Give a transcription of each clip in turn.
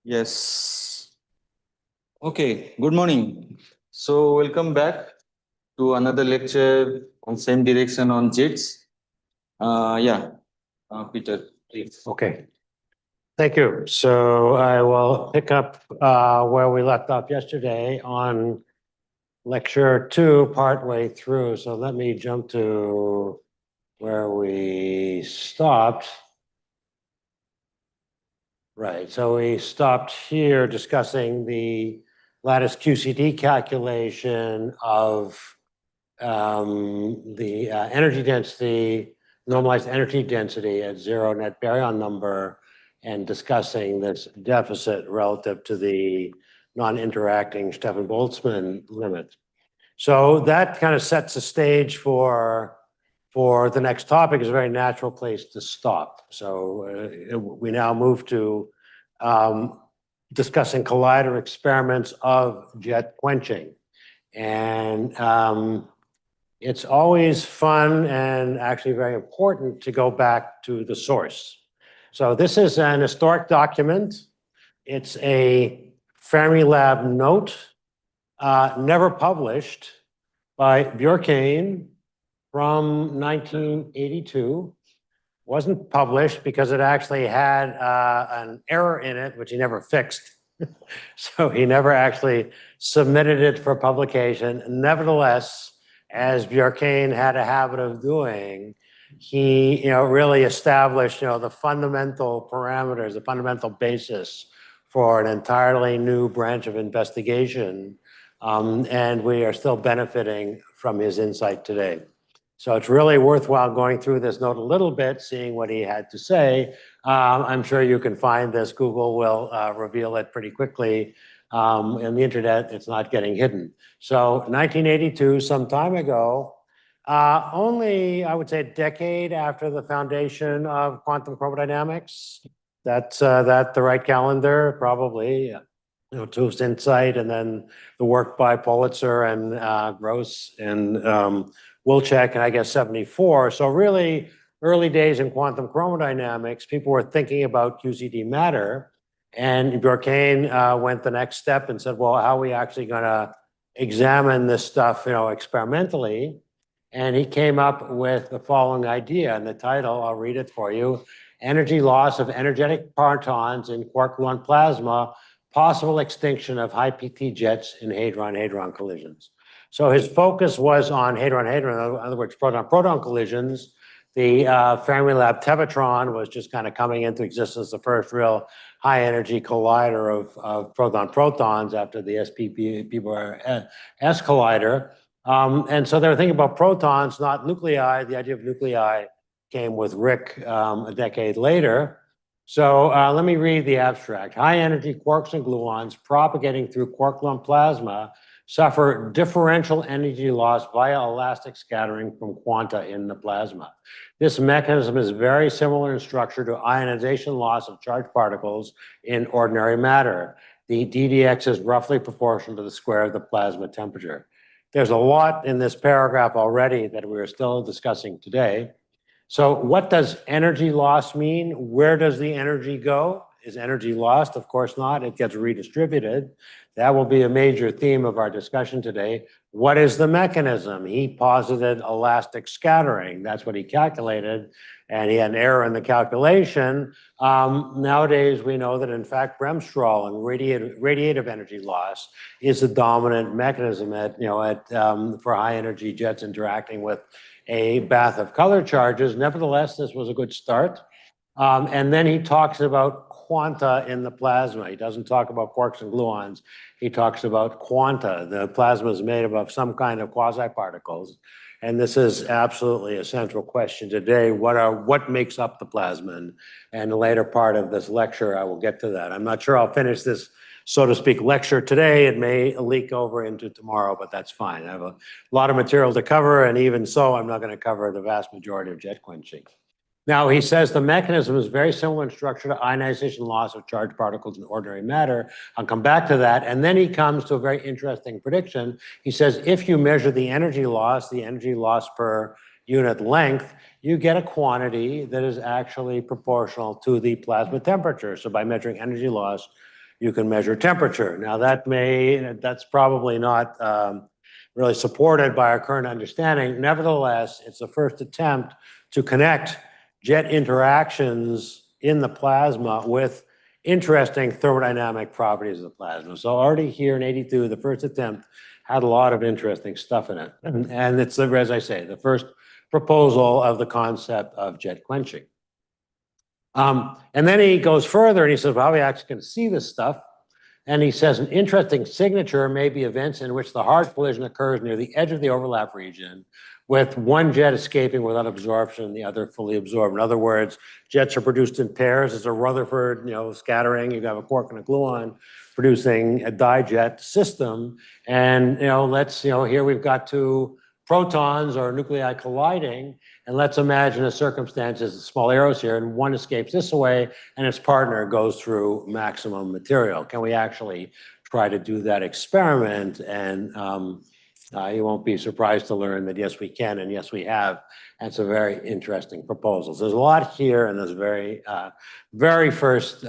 Yes. Okay. Good morning. So welcome back to another lecture on same direction on jets. Yeah. Peter, please. Okay. Thank you. So I will pick up where we left off yesterday on lecture 2, partway through. So let me jump to where we stopped. Right. So we stopped here discussing the lattice QCD calculation of the energy density, normalized energy density at 0 net baryon number, and discussing this deficit relative to the non-interacting Stefan-Boltzmann limit. So that kind of sets the stage for the next topic. Is a very natural place to stop. So we now move to discussing collider experiments of jet quenching. And it's always fun and actually very important to go back to the source. So this is an historic document. It's a Fermilab note, never published, by Bjorken from 1982. Wasn't published because it actually had an error in it, which he never fixed. So he never actually submitted it for publication. Nevertheless, as Bjorken had a habit of doing, he really established the fundamental parameters, the fundamental basis for an entirely new branch of investigation. And we are still benefiting from his insight today. So it's really worthwhile going through this note a little bit, seeing what he had to say. I'm sure you can find this. Google will reveal it pretty quickly. In the internet, it's not getting hidden. So 1982, some time ago, only, I would say, a decade after the foundation of quantum chromodynamics. That's the right calendar, probably. Two's insight, and then the work by Pulitzer and Gross and Wilczek, and I guess 74. So really early days in quantum chromodynamics, people were thinking about QCD matter. And Bjorken went the next step and said, well, how are we actually going to examine this stuff, experimentally? And he came up with the following idea, and the title, I'll read it for you: Energy loss of energetic partons in Quark-Gluon Plasma, possible extinction of high PT jets in hadron-hadron collisions. So his focus was on hadron-hadron, in other words, proton-proton collisions. The Fermilab Tevatron was just kind of coming into existence, the first real high-energy collider of proton-protons after the SPB-S collider. And so they were thinking about protons, not nuclei. The idea of nuclei came with Rick a decade later. So let me read the abstract. High-energy quarks and gluons propagating through quark-gluon plasma suffer differential energy loss via elastic scattering from quanta in the plasma. This mechanism is very similar in structure to ionization loss of charged particles in ordinary matter. The DDX is roughly proportional to the square of the plasma temperature. There's a lot in this paragraph already that we're still discussing today. So what does energy loss mean? Where does the energy go? Is energy lost? Of course not. It gets redistributed. That will be a major theme of our discussion today. What is the mechanism? He posited elastic scattering. That's what he calculated, and he had an error in the calculation. Nowadays, we know that in fact Bremsstrahl and radiative energy loss is the dominant mechanism for high energy jets interacting with a bath of color charges. Nevertheless, this was a good start. And then he talks about quanta in the plasma. He doesn't talk about quarks and gluons. He talks about quanta. The plasma is made up of some kind of quasi-particles. And this is absolutely a central question today. What makes up the plasma? And the later part of this lecture, I will get to that. I'm not sure I'll finish this, so to speak, lecture today. It may leak over into tomorrow, but that's fine. I have a lot of material to cover, and even so, I'm not going to cover the vast majority of jet quenching. Now, he says the mechanism is very similar in structure to ionization loss of charged particles in ordinary matter. I'll come back to that. And then he comes to a very interesting prediction. He says, if you measure the energy loss per unit length, you get a quantity that is actually proportional to the plasma temperature. So by measuring energy loss, you can measure temperature. Now that's probably not really supported by our current understanding. Nevertheless, it's the first attempt to connect jet interactions in the plasma with interesting thermodynamic properties of the plasma. So already here in 82, the first attempt had a lot of interesting stuff in it. And it's, as I say, the first proposal of the concept of jet quenching. And then he goes further and he says, well, we actually can see this stuff. And he says an interesting signature may be events in which the hard collision occurs near the edge of the overlap region, with one jet escaping without absorption and the other fully absorbed. In other words, jets are produced in pairs. It's a Rutherford, scattering. You have a quark and a gluon producing a dijet system. And, here we've got two protons or nuclei colliding. And let's imagine a circumstance is small arrows here, and one escapes this way, and its partner goes through maximum material. Can we actually try to do that experiment? And you won't be surprised to learn that yes, we can, and yes, we have. And some very interesting proposals. There's a lot here in this very first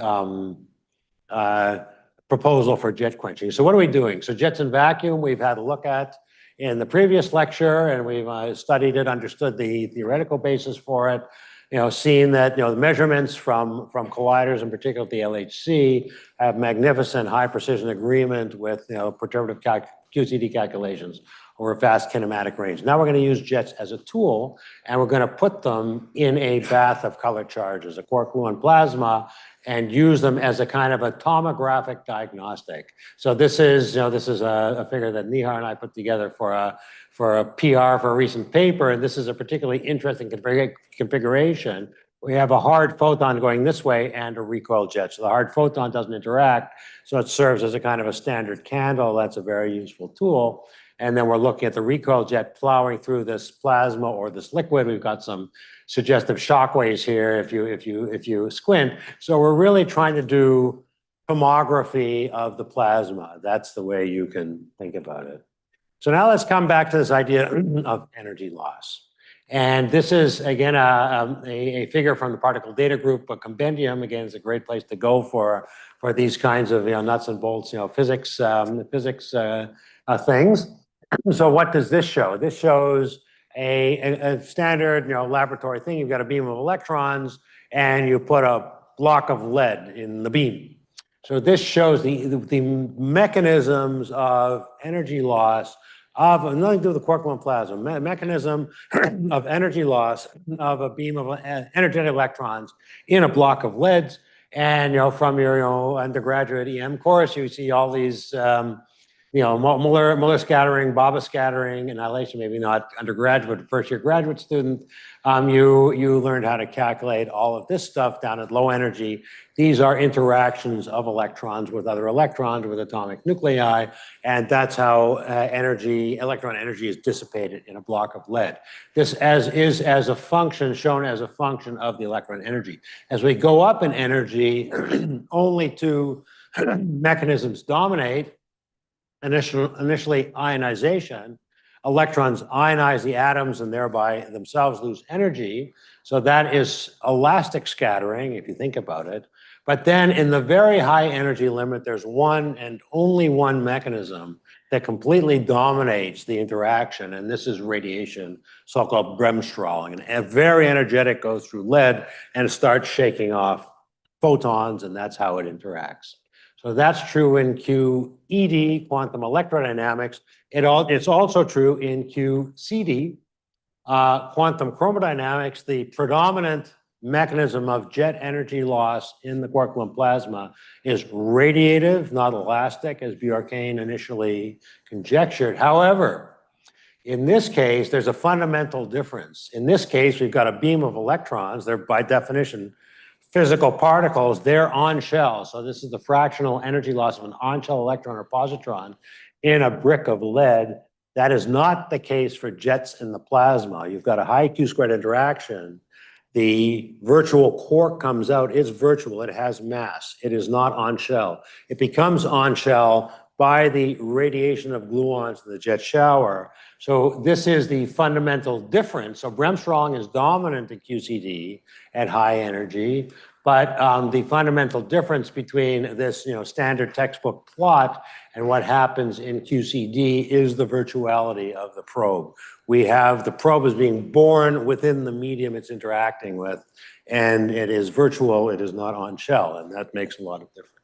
proposal for jet quenching. So what are we doing? So jets in vacuum, we've had a look at in the previous lecture, and we've studied it, understood the theoretical basis for it, seen that the measurements from colliders, in particular the LHC, have magnificent high precision agreement with perturbative QCD calculations over a vast kinematic range. Now we're going to use jets as a tool, and we're going to put them in a bath of color charges, a Quark-Gluon Plasma, and use them as a kind of a tomographic diagnostic. So this is a figure that Nihar and I put together for a PR for a recent paper, and this is a particularly interesting configuration. We have a hard photon going this way and a recoil jet. So the hard photon doesn't interact, so it serves as a kind of a standard candle. That's a very useful tool. And then we're looking at the recoil jet plowing through this plasma or this liquid. We've got some suggestive shock waves here if you squint. So we're really trying to do tomography of the plasma. That's the way you can think about it. So now let's come back to this idea of energy loss. And this is, again, a figure from the particle data group, but compendium, again, is a great place to go for these kinds of nuts and bolts, physics things. So what does this show? This shows a standard laboratory thing. You've got a beam of electrons, and you put a block of lead in the beam. So this shows the mechanisms of energy loss of nothing to do with the Quark-Gluon Plasma, mechanism of energy loss of a beam of energetic electrons in a block of leads. And from your undergraduate EM course, you see all these Muller scattering, Baba scattering, annihilation, maybe not undergraduate, first-year graduate student. You learned how to calculate all of this stuff down at low energy. These are interactions of electrons with other electrons, with atomic nuclei, and that's how electron energy is dissipated in a block of lead. This is as a function, shown as a function of the electron energy. As we go up in energy, only two mechanisms dominate. Initially ionization. Electrons ionize the atoms and thereby themselves lose energy. So that is elastic scattering, if you think about it. But then in the very high energy limit, there's one and only one mechanism that completely dominates the interaction, and this is radiation, so-called bremsstrahlung. And very energetic, goes through lead and starts shaking off photons, and that's how it interacts. So that's true in QED, quantum electrodynamics. It's also true in QCD, quantum chromodynamics. The predominant mechanism of jet energy loss in the Quark-Gluon plasma is radiative, not elastic, as Bjorken initially conjectured. However, in this case, there's a fundamental difference. In this case, we've got a beam of electrons. They're, by definition, physical particles. They're on shell. So this is the fractional energy loss of an on-shell electron or positron in a brick of lead. That is not the case for jets in the plasma. You've got a high Q-squared interaction. The virtual quark comes out. It's virtual. It has mass. It is not on shell. It becomes on shell by the radiation of gluons in the jet shower. So this is the fundamental difference. So bremsstrahlung is dominant in QCD at high energy. But the fundamental difference between this, standard textbook plot and what happens in QCD is the virtuality of the probe. We have the probe as being born within the medium it's interacting with, and it is virtual, it is not on shell, and that makes a lot of difference.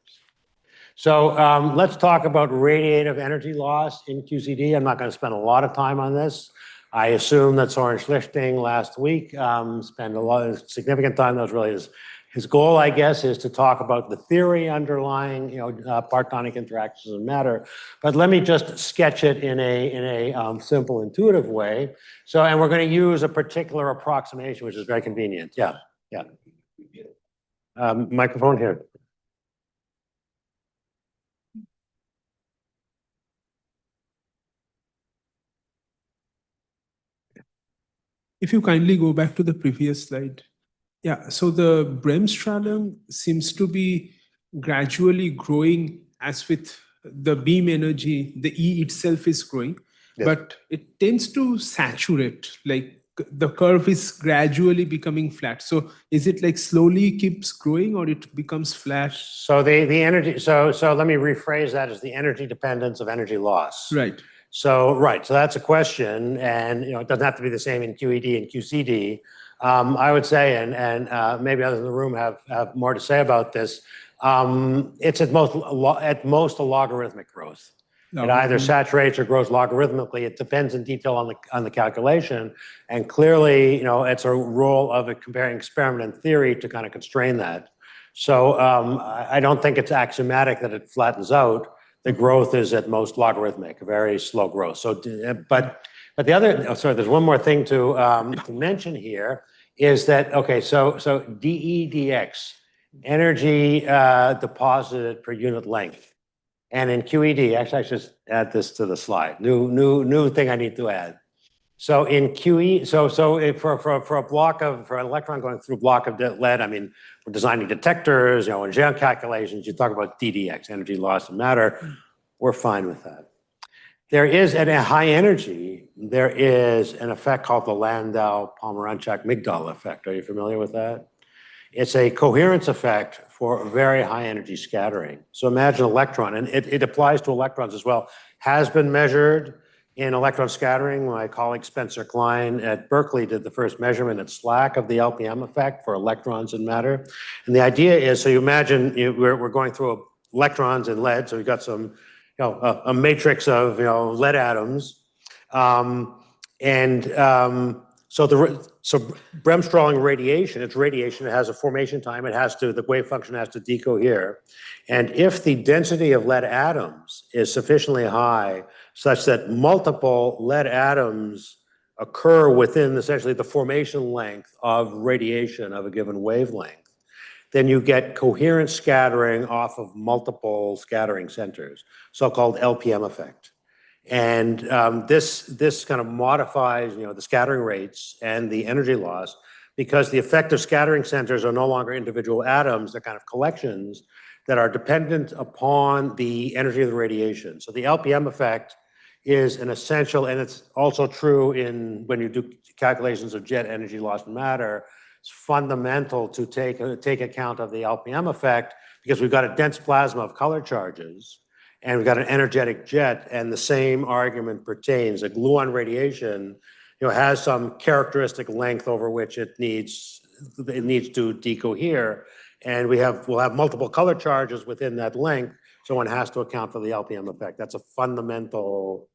So let's talk about radiative energy loss in QCD. I'm not going to spend a lot of time on this. I assume that Soren Schlichting last week spent a lot of significant time. That was really his goal, I guess, is to talk about the theory underlying, partonic interactions of matter. But let me just sketch it in a simple, intuitive way. So, and we're going to use a particular approximation, which is very convenient. Yeah. Microphone here. If you kindly go back to the previous slide. Yeah, so the bremsstrahlung seems to be gradually growing as with the beam energy, the E itself is growing, Yes. But it tends to saturate, like the curve is gradually becoming flat. So is it like slowly keeps growing or it becomes flat? So the energy, so let me rephrase that as the energy dependence of energy loss. Right. So that's a question, and it doesn't have to be the same in QED and QCD. I would say, and maybe others in the room have more to say about this. It's at most a logarithmic growth. It either saturates or grows logarithmically. It depends in detail on the calculation, and clearly, it's a role of comparing experiment and theory to kind of constrain that. So I don't think it's axiomatic that it flattens out. The growth is at most logarithmic, very slow growth. So, but the other, there's one more thing to mention here is that, okay, so dE dx, energy deposited per unit length. And in QED, actually I should just add this to the slide. New thing I need to add. So in QE, for an electron going through a block of lead, I mean, we're designing detectors, in general calculations, you talk about ddx, energy loss of matter. We're fine with that. There is, at a high energy, there is an effect called the Landau-Pomeranchuk-Migdal effect. Are you familiar with that? It's a coherence effect for very high energy scattering. So imagine an electron, and it applies to electrons as well, has been measured in electron scattering. My colleague Spencer Klein at Berkeley did the first measurement at SLAC of the LPM effect for electrons in matter. And the idea is, so you imagine we're going through electrons in lead, so we've got some, a matrix of, lead atoms. So bremsstrahlung radiation, it's radiation, it has a formation time, the wave function has to decohere. And if the density of lead atoms is sufficiently high such that multiple lead atoms occur within essentially the formation length of radiation of a given wavelength, then you get coherent scattering off of multiple scattering centers, so-called LPM effect. And this kind of modifies, the scattering rates and the energy loss, because the effective scattering centers are no longer individual atoms, they're kind of collections that are dependent upon the energy of the radiation. So the LPM effect is an essential, and it's also true when you do calculations of jet energy loss in matter. It's fundamental to take account of the LPM effect, because we've got a dense plasma of color charges, and we've got an energetic jet, and the same argument pertains. A gluon radiation, has some characteristic length over which it needs to decohere, and we'll have multiple color charges within that length, so one has to account for the LPM effect. That's a fundamental.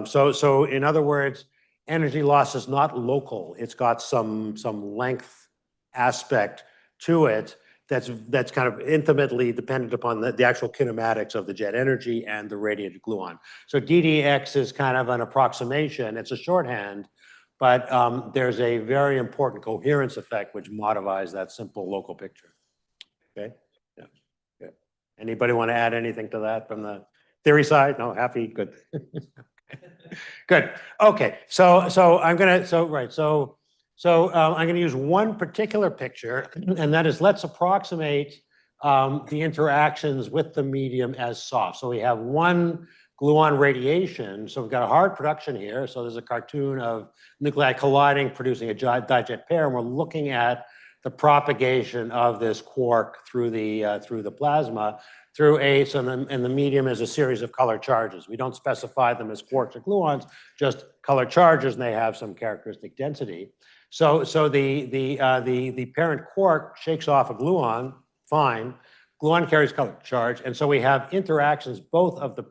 So in other words, energy loss is not local. It's got some length aspect to it that's kind of intimately dependent upon the actual kinematics of the jet energy and the radiated gluon. So ddx is kind of an approximation. It's a shorthand, but there's a very important coherence effect which modifies that simple local picture. Okay? Yeah. Good. Anybody want to add anything to that from the theory side? No, happy? Good. Good. Okay. So I'm going to use one particular picture, and that is, let's approximate the interactions with the medium as soft. So we have one gluon radiation. So we've got a hard production here. So there's a cartoon of nuclei colliding, producing a dijet pair, and we're looking at the propagation of this quark through the plasma through and the medium is a series of colored charges. We don't specify them as quarks or gluons, just colored charges, and they have some characteristic density. So the parent quark shakes off a gluon, fine. Gluon carries colored charge, and so we have interactions both of the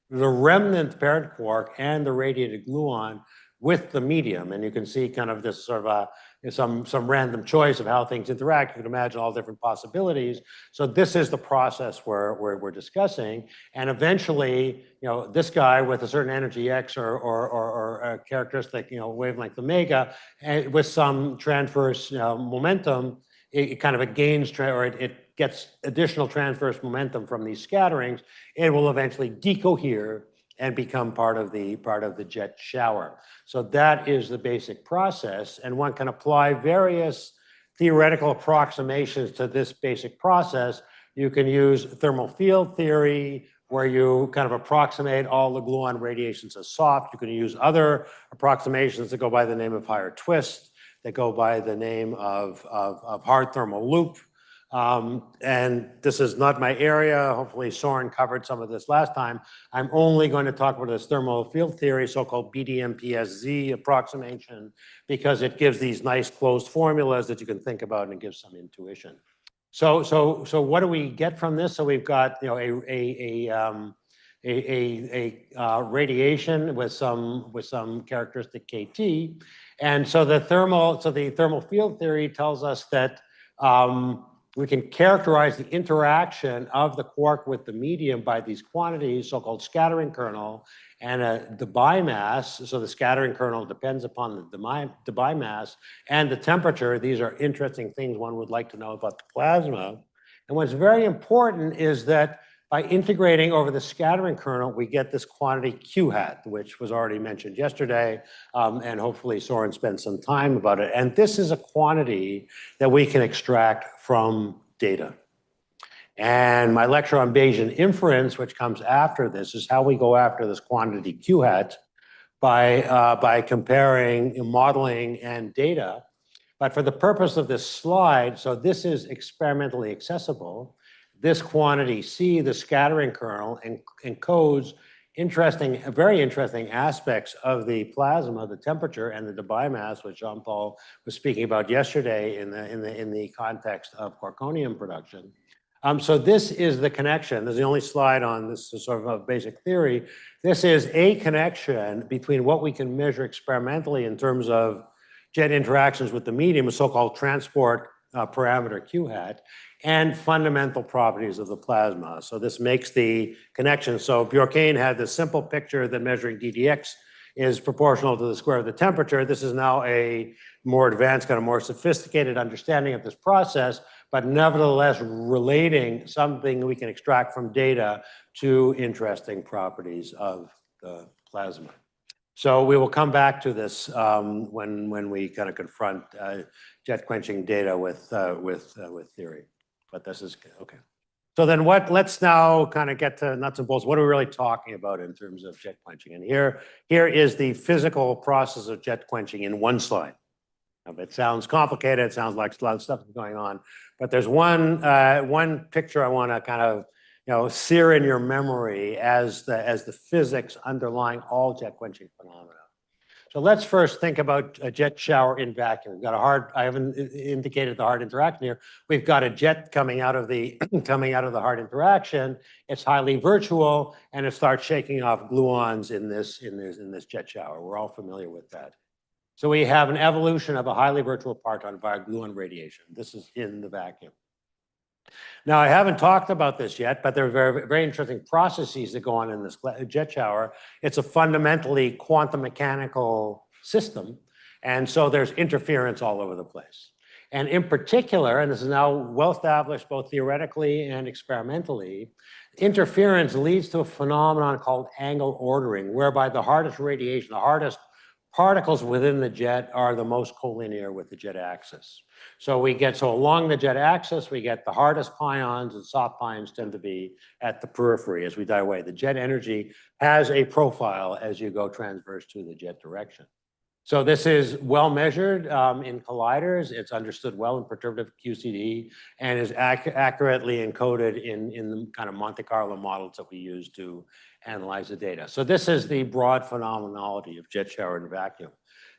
remnant parent quark and the radiated gluon with the medium, and you can see kind of this sort of some random choice of how things interact. You can imagine all different possibilities. So this is the process we're discussing, and eventually, this guy with a certain energy x or a characteristic, wavelength omega, and with some transverse momentum, it kind of gains or it gets additional transverse momentum from these scatterings. It will eventually decohere and become part of the jet shower. So that is the basic process, and one can apply various theoretical approximations to this basic process. You can use thermal field theory, where you kind of approximate all the gluon radiations as soft. You can use other approximations that go by the name of higher twist, that go by the name of hard thermal loop. And this is not my area. Hopefully Soren covered some of this last time. I'm only going to talk about this thermal field theory, so-called BDMPSZ approximation, because it gives these nice closed formulas that you can think about, and it gives some intuition. So what do we get from this? So we've got a radiation with some characteristic KT, and so the thermal field theory tells us that we can characterize the interaction of the quark with the medium by these quantities, so-called scattering kernel and a Debye mass. So the scattering kernel depends upon the Debye mass and the temperature. These are interesting things one would like to know about the plasma. And what's very important is that by integrating over the scattering kernel, we get this quantity Q hat, which was already mentioned yesterday, and hopefully Soren spent some time about it. And this is a quantity that we can extract from data. And my lecture on Bayesian inference, which comes after this, is how we go after this quantity Q hat by comparing modeling and data. But for the purpose of this slide, so this is experimentally accessible. This quantity C, the scattering kernel, encodes very interesting aspects of the plasma, the temperature, and the Debye mass, which Jean-Paul was speaking about yesterday in the context of quarkonium production. So this is the connection. This is the only slide on this sort of a basic theory. This is a connection between what we can measure experimentally in terms of jet interactions with the medium, a so-called transport parameter Q hat, and fundamental properties of the plasma. So this makes the connection. So Bjorken had this simple picture that measuring ddx is proportional to the square of the temperature. This is now a more advanced, kind of more sophisticated understanding of this process, but nevertheless relating something we can extract from data to interesting properties of the plasma. So we will come back to this when we kind of confront jet quenching data with theory. But this is okay. So then let's now kind of get to nuts and bolts. What are we really talking about in terms of jet quenching? And here is the physical process of jet quenching in one slide. It sounds complicated. It sounds like a lot of stuff is going on. But there's one picture I want to kind of sear in your memory as the physics underlying all jet quenching phenomena. So let's first think about a jet shower in vacuum. We've got I haven't indicated the hard interaction here. We've got a jet coming out of the hard interaction. It's highly virtual, and it starts shaking off gluons in this jet shower. We're all familiar with that. So we have an evolution of a highly virtual parton via gluon radiation. This is in the vacuum. Now, I haven't talked about this yet, but there are very, very interesting processes that go on in this jet shower. It's a fundamentally quantum mechanical system, and so there's interference all over the place. And in particular, and this is now well established both theoretically and experimentally, interference leads to a phenomenon called angle ordering, whereby the hardest radiation, the hardest particles within the jet are the most collinear with the jet axis. So along the jet axis, we get the hardest pions, and soft pions tend to be at the periphery as we die away. The jet energy has a profile as you go transverse to the jet direction. So this is well measured in colliders. It's understood well in perturbative QCD and is accurately encoded in the kind of Monte Carlo models that we use to analyze the data. So this is the broad phenomenology of jet shower and vacuum.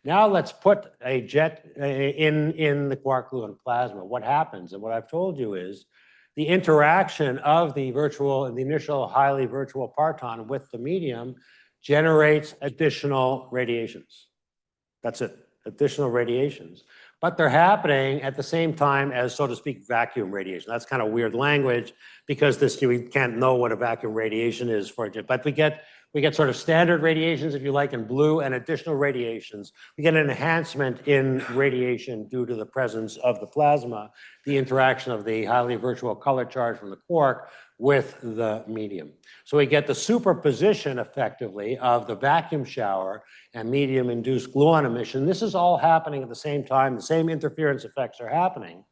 Now let's put a jet in the Quark-Gluon plasma. What happens? And what I've told you is the interaction of the initial highly virtual parton with the medium generates additional radiations. That's it, additional radiations. But they're happening at the same time as, so to speak, vacuum radiation. That's kind of weird language because we can't know what a vacuum radiation is for a jet. But we get sort of standard radiations, if you like, in blue, and additional radiations. We get an enhancement in radiation due to the presence of the plasma, the interaction of the highly virtual color charge from the quark with the medium. So we get the superposition, effectively, of the vacuum shower and medium-induced gluon emission. This is all happening at the same time. The same interference effects are happening.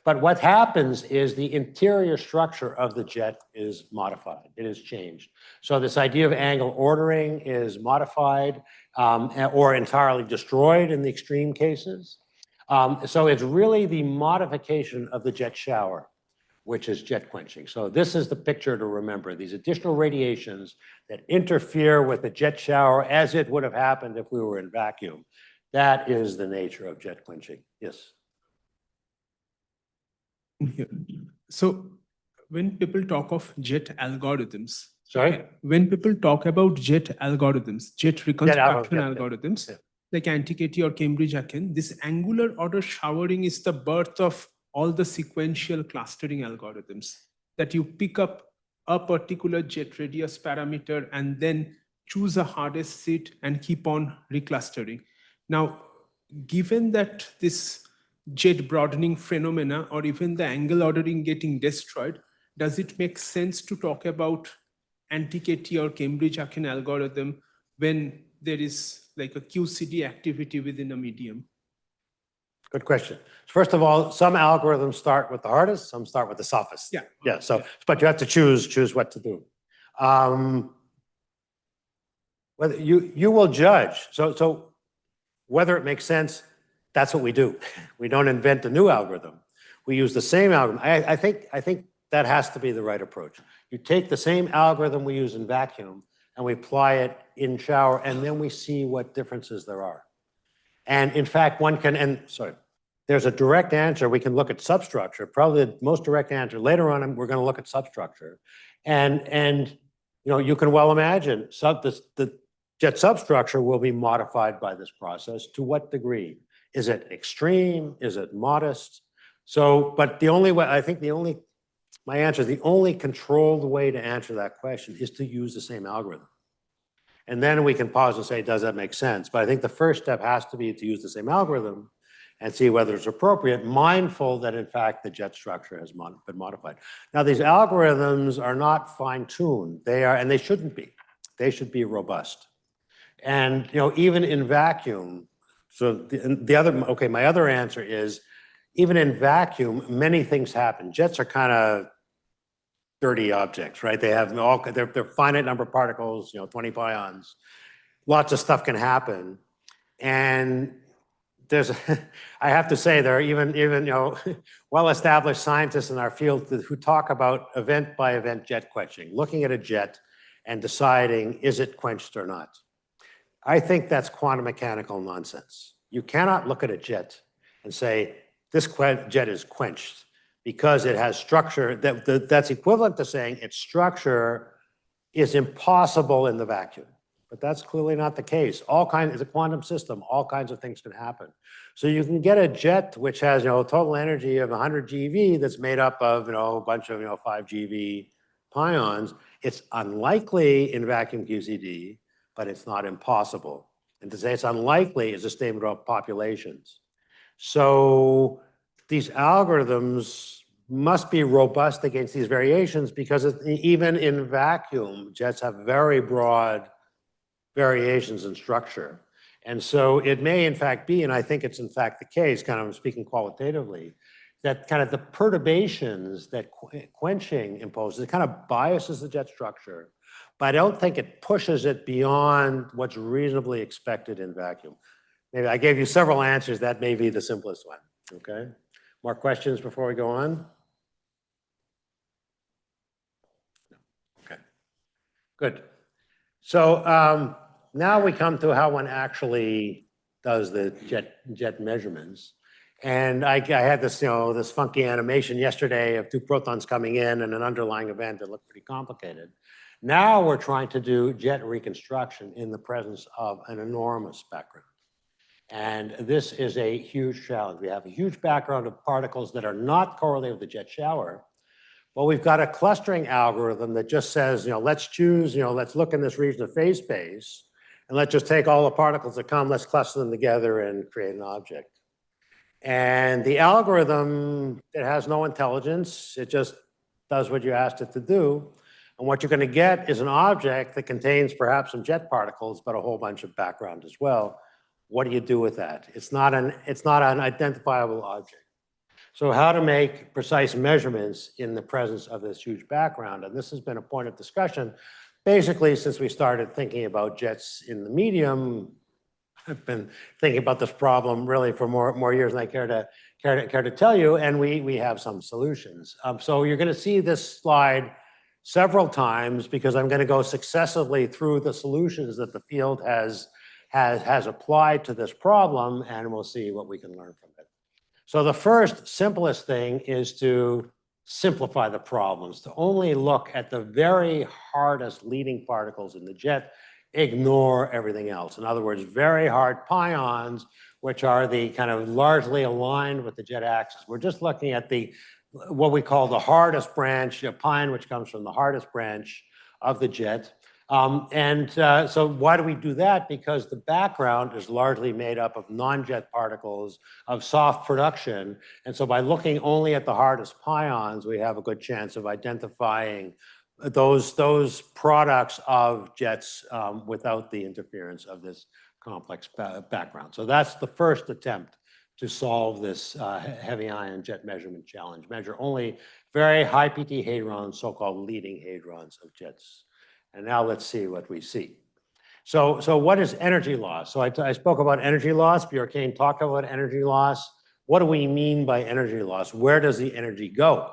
But what happens is the interior structure of the jet is modified. It is changed. So this idea of angle ordering is modified or entirely destroyed in the extreme cases. So it's really the modification of the jet shower, which is jet quenching. So this is the picture to remember, these additional radiations that interfere with the jet shower as it would have happened if we were in vacuum. That is the nature of jet quenching. Yes. Yeah. So when people talk of jet algorithms, Sorry? when people talk about jet algorithms, jet reconstruction Yeah. algorithms, Yeah. like Antiquity or Cambridge-Aken, this angular order showering is the birth of all the sequential clustering algorithms that you pick up a particular jet radius parameter and then choose a hardest seat and keep on reclustering. Now, given that this jet broadening phenomena or even the angle ordering getting destroyed, does it make sense to talk about Antiquity or Cambridge-Aken algorithm when there is like a QCD activity within a medium? Good question. First of all, some algorithms start with the hardest, some start with the softest. Yeah. Yeah. So, but you have to choose what to do. Whether you will judge. So whether it makes sense, that's what we do. We don't invent a new algorithm. We use the same algorithm. I think that has to be the right approach. You take the same algorithm we use in vacuum and we apply it in shower, and then we see what differences there are. And in fact, there's a direct answer. We can look at substructure, probably the most direct answer. Later on, we're going to look at substructure. And you can well imagine the jet substructure will be modified by this process. To what degree? Is it extreme? Is it modest? So, but the only way, I think my answer is the only controlled way to answer that question is to use the same algorithm. And then we can pause and say, does that make sense? But I think the first step has to be to use the same algorithm and see whether it's appropriate, mindful that in fact the jet structure has been modified. Now these algorithms are not fine-tuned. And they shouldn't be. They should be robust. And even in vacuum, so my other answer is, even in vacuum, many things happen. Jets are kind of dirty objects, right? They have they're finite number of particles, 20 pions. Lots of stuff can happen. And I have to say, there are even well-established scientists in our field who talk about event-by-event jet quenching, looking at a jet and deciding, is it quenched or not? I think that's quantum mechanical nonsense. You cannot look at a jet and say, this jet is quenched because it has structure. That's equivalent to saying its structure is impossible in the vacuum. But that's clearly not the case. It's a quantum system. All kinds of things can happen. So you can get a jet which has total energy of 100 GeV that's made up of a bunch of 5 GeV pions. It's unlikely in vacuum QCD, but it's not impossible. And to say it's unlikely is a statement about populations. So these algorithms must be robust against these variations because even in vacuum, jets have very broad variations in structure. And so it may in fact be, and I think it's in fact the case, kind of speaking qualitatively, that kind of the perturbations that quenching imposes, it kind of biases the jet structure, but I don't think it pushes it beyond what's reasonably expected in vacuum. maybe I gave you several answers. That may be the simplest one. Okay. More questions before we go on? Okay. Good. So now we come to how one actually does the jet measurements. And I had this, this funky animation yesterday of two protons coming in and an underlying event that looked pretty complicated. Now we're trying to do jet reconstruction in the presence of an enormous spectrum. And this is a huge challenge. We have a huge background of particles that are not correlated with the jet shower. Well, we've got a clustering algorithm that just says, let's choose, let's look in this region of phase space, and let's just take all the particles that come, let's cluster them together and create an object. And the algorithm, it has no intelligence. It just does what you asked it to do. And what you're going to get is an object that contains perhaps some jet particles, but a whole bunch of background as well. What do you do with that? It's not an identifiable object. So how to make precise measurements in the presence of this huge background. And this has been a point of discussion basically since we started thinking about jets in the medium. I've been thinking about this problem really for more years than I care to tell you, and we have some solutions. So you're going to see this slide several times because I'm going to go successively through the solutions that the field has applied to this problem, and we'll see what we can learn from it. So the first simplest thing is to simplify the problems, to only look at the very hardest leading particles in the jet, ignore everything else. In other words, very hard pions, which are the kind of largely aligned with the jet axis. We're just looking at what we call the hardest branch, a pion which comes from the hardest branch of the jet. So why do we do that? Because the background is largely made up of non-jet particles of soft production. And so by looking only at the hardest pions, we have a good chance of identifying those products of jets without the interference of this complex background. So that's the first attempt to solve this heavy ion jet measurement challenge. Measure only very high PT hadrons, so-called leading hadrons of jets. And now let's see what we see. So what is energy loss? So I spoke about energy loss. Bjorken talked about energy loss. What do we mean by energy loss? Where does the energy go?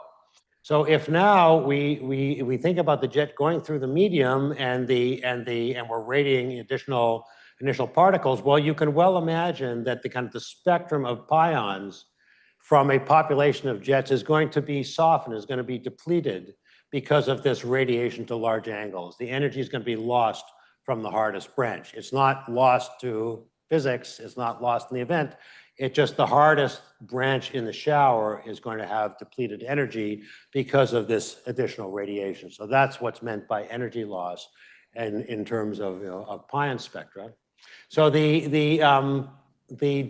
So if now we think about the jet going through the medium and we're radiating additional initial particles, well, you can well imagine that the spectrum of pions from a population of jets is going to be softened, is going to be depleted because of this radiation to large angles. The energy is going to be lost from the hardest branch. It's not lost to physics. It's not lost in the event. It's just the hardest branch in the shower is going to have depleted energy because of this additional radiation. So that's what's meant by energy loss and in terms of, of pion spectra. So the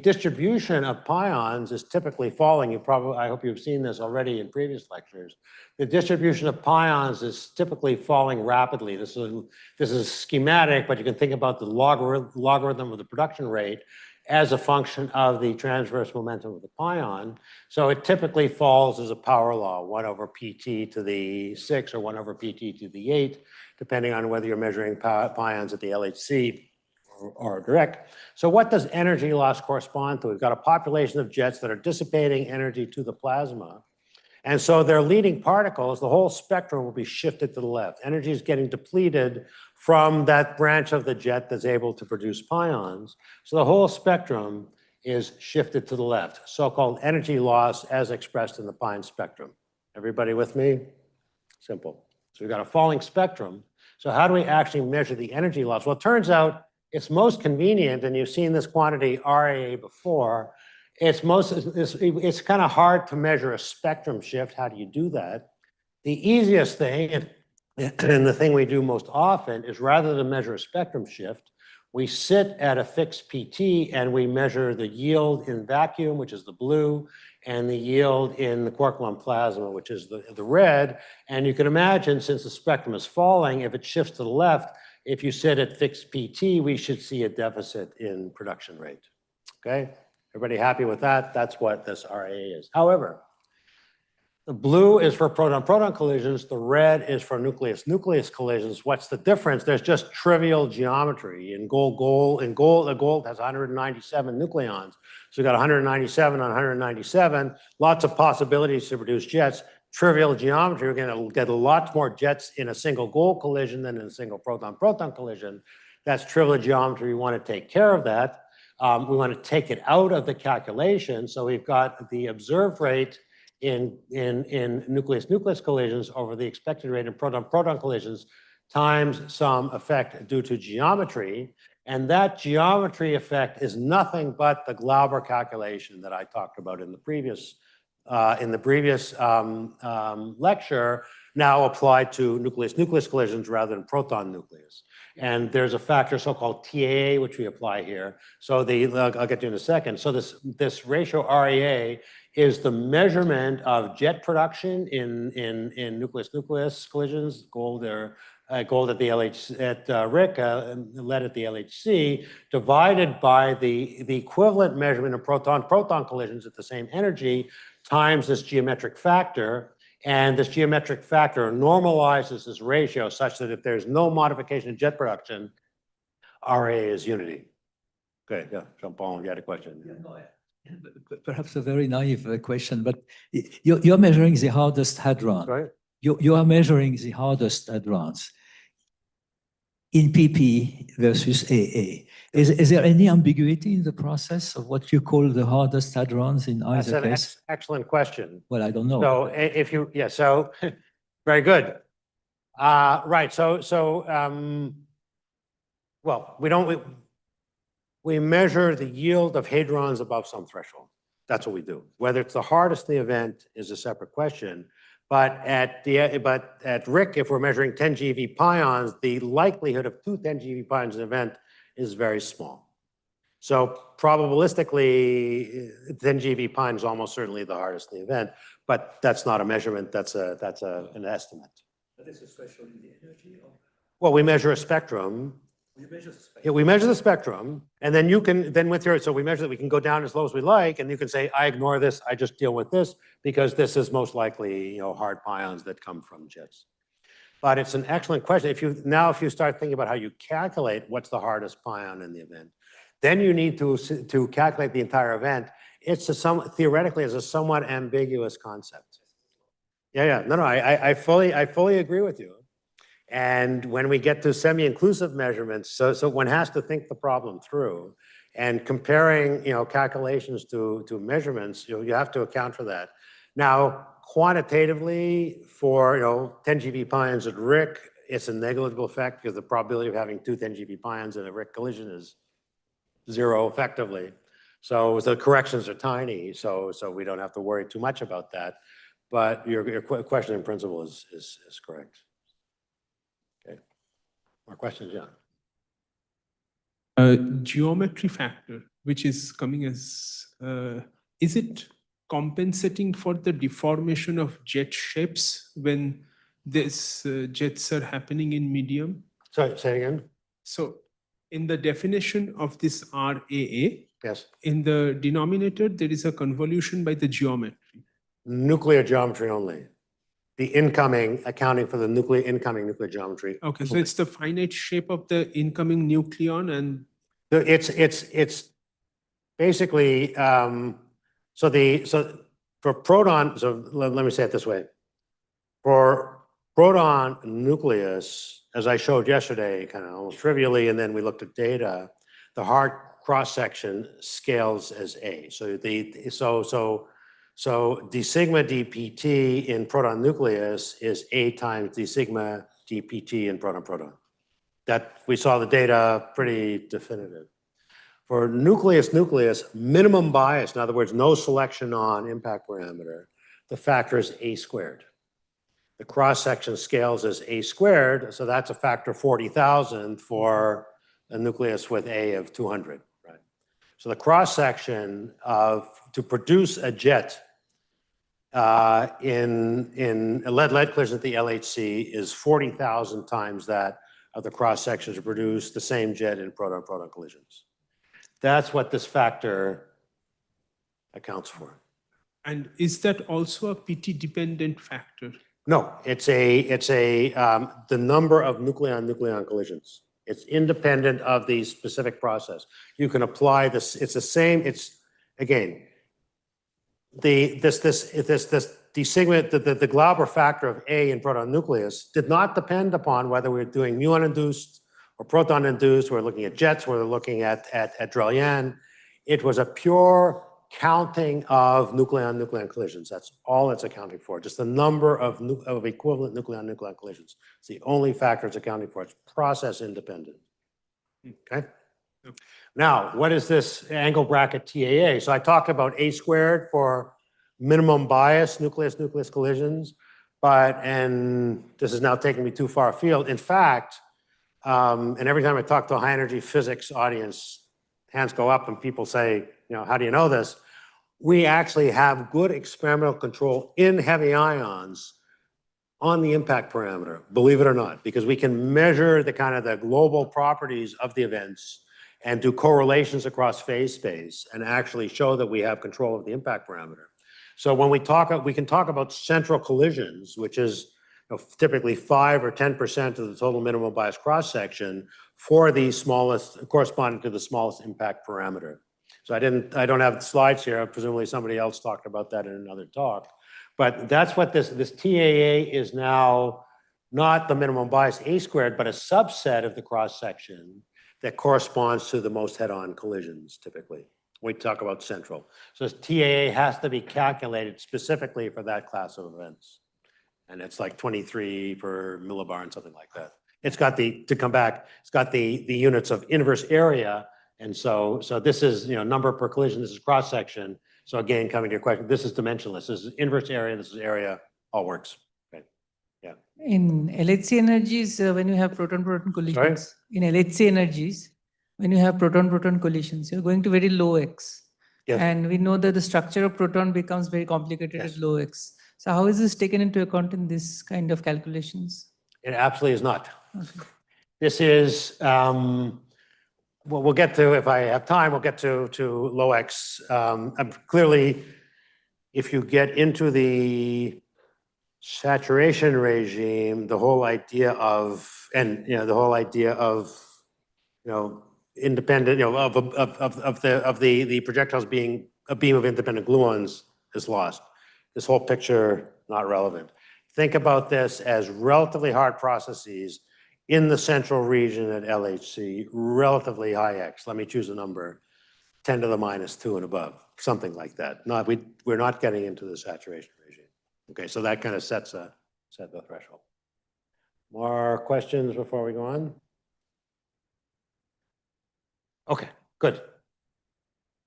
distribution of pions is typically falling. I hope you've seen this already in previous lectures. The distribution of pions is typically falling rapidly. This is schematic, but you can think about the logarithm of the production rate as a function of the transverse momentum of the pion. So it typically falls as a power law, 1 over pt to the 6 or 1 over pt to the 8, depending on whether you're measuring pions at the LHC or direct. So what does energy loss correspond to? We've got a population of jets that are dissipating energy to the plasma. And so their leading particles, the whole spectrum will be shifted to the left. Energy is getting depleted from that branch of the jet that's able to produce pions. So the whole spectrum is shifted to the left, so-called energy loss as expressed in the pion spectrum. Everybody with me? Simple. So we've got a falling spectrum. So how do we actually measure the energy loss? Well, it turns out it's most convenient, and you've seen this quantity RAA before. It's kind of hard to measure a spectrum shift. How do you do that? The easiest thing, and the thing we do most often, is rather than measure a spectrum shift, we sit at a fixed PT and we measure the yield in vacuum, which is the blue, and the yield in the Quark-Gluon Plasma, which is the red. And you can imagine, since the spectrum is falling, if it shifts to the left, if you sit at fixed PT, we should see a deficit in production rate. Okay? Everybody happy with that? That's what this RAA is. However, The blue is for proton-proton collisions. The red is for nucleus-nucleus collisions. What's the difference? There's just trivial geometry. In gold, the gold has 197 nucleons. So we've got 197 on 197, lots of possibilities to produce jets. Trivial geometry, we're going to get a lot more jets in a single gold collision than in a single proton-proton collision. That's trivial geometry. We want to take care of that. We want to take it out of the calculation. So we've got the observed rate in nucleus-nucleus collisions over the expected rate in proton-proton collisions times some effect due to geometry. And that geometry effect is nothing but the Glauber calculation that I talked about in the previous lecture, now applied to nucleus-nucleus collisions rather than proton-nucleus. And there's a factor so-called TAA, which we apply here. So I'll get to in a second. So this ratio RAA is the measurement of jet production in nucleus-nucleus collisions, gold at the RIC, lead at the LHC, divided by the equivalent measurement of proton-proton collisions at the same energy times this geometric factor. And this geometric factor normalizes this ratio such that if there's no modification in jet production, RA is unity. Okay, yeah, Jean-Paul, you had a question. Yeah, no, perhaps a very naive question, but you're measuring the hardest hadron. Right. You are measuring the hardest hadrons in PP versus AA. Is there any ambiguity in the process of what you call the hardest hadrons in either That's an case? excellent question. Well, I don't know. So so very good. Right. Well, we measure the yield of hadrons above some threshold. That's what we do. Whether it's the hardest in the event is a separate question. But at RIC, if we're measuring 10 GeV pions, the likelihood of 2 10 GeV pions in an event is very small. So probabilistically, 10 GeV pion is almost certainly the hardest in the event, but that's not a measurement. That's an estimate. But is a threshold in the energy? Or? Well, we measure a spectrum. You measure the spectrum. Yeah, we measure the spectrum, and then so we measure that we can go down as low as we like, and you can say, I ignore this, I just deal with this, because this is most likely, hard pions that come from jets. But it's an excellent question. If you start thinking about how you calculate what's the hardest pion in the event, then you need to calculate the entire event. Theoretically, it's a somewhat ambiguous concept. Yeah. No, I fully agree with you. And when we get to semi-inclusive measurements, so one has to think the problem through, and comparing, calculations to measurements, you have to account for that. Now, quantitatively, for 10 GeV pions at RIC, it's a negligible effect because the probability of having 2 10 GeV pions in a RIC collision is 0 effectively. So the corrections are tiny, so we don't have to worry too much about that. But your question in principle is correct. Okay. More questions, John? Geometry factor, which is coming as, is it compensating for the deformation of jet shapes when these jets are happening in medium? Sorry, say it again. So in the definition of this RAA, Yes. in the denominator, there is a convolution by the geometry. Nuclear geometry only. The incoming, accounting for the incoming nuclear geometry. Okay, so it's the finite shape of the incoming nucleon, and it's basically so for proton. So let me say it this way: for proton nucleus, as I showed yesterday, kind of almost trivially, and then we looked at data, the hard cross section scales as A. So d sigma dpt in proton nucleus is A times d sigma dpt in proton-proton. That we saw the data pretty definitive. For nucleus-nucleus, minimum bias, in other words, no selection on impact parameter, the factor is A squared. The cross-section scales as A squared, so that's a factor 40,000 for a nucleus with A of 200, right? So the cross-section to produce a jet in a lead collision at the LHC is 40,000 times that of the cross-section to produce the same jet in proton-proton collisions. That's what this factor accounts for. And is that also a PT dependent factor? No, it's the number of nucleon-nucleon collisions. It's independent of the specific process. You can apply this, it's the same, it's, again, the desegment, the Glauber factor of A in proton nucleus did not depend upon whether we're doing muon-induced or proton-induced. We're looking at jets, we're looking at Drell-Yan. It was a pure counting of nucleon-nucleon collisions. That's all it's accounting for. Just the number of equivalent nucleon-nucleon collisions. It's the only factor it's accounting for. It's process independent. Okay? Now, what is this angle bracket TAA? So I talked about A squared for minimum bias nucleus-nucleus collisions, and this is now taking me too far afield. In fact, and every time I talk to a high energy physics audience, hands go up and people say, how do you know this? We actually have good experimental control in heavy ions on the impact parameter, believe it or not, because we can measure the kind of the global properties of the events and do correlations across phase space and actually show that we have control of the impact parameter. So when we can talk about central collisions, which is typically 5 or 10% of the total minimum bias cross-section for the smallest, corresponding to the smallest impact parameter. So I don't have the slides here. Presumably somebody else talked about that in another talk. But that's what this TAA is now, not the minimum bias A squared, but a subset of the cross-section that corresponds to the most head-on collisions, typically. We talk about central. So this TAA has to be calculated specifically for that class of events. And it's like 23 per millibar and something like that. It's got it's got the units of inverse area. And so this is, number per collision, this is cross-section. So again, coming to your question, this is dimensionless. This is inverse area, this is area, all works. Okay. Yeah. In LHC energies, when you have proton-proton collisions, in LHC energies, when you have proton-proton collisions, you're going to very low X. Yes. And we know that the structure of proton becomes very complicated Yes. at low X. So how is this taken into account in this kind of calculations? It absolutely is not. Okay. This is, well, we'll get to, if I have time, we'll get to low X. Clearly, if you get into the saturation regime, the whole idea of, independent, of the projectiles being a beam of independent gluons is lost. This whole picture, not relevant. Think about this as relatively hard processes in the central region at LHC, relatively high X. Let me choose a number, 10 to the minus 2 and above, something like that. We're not getting into the saturation regime. Okay, so that kind of set the threshold. More questions before we go on? Okay, good.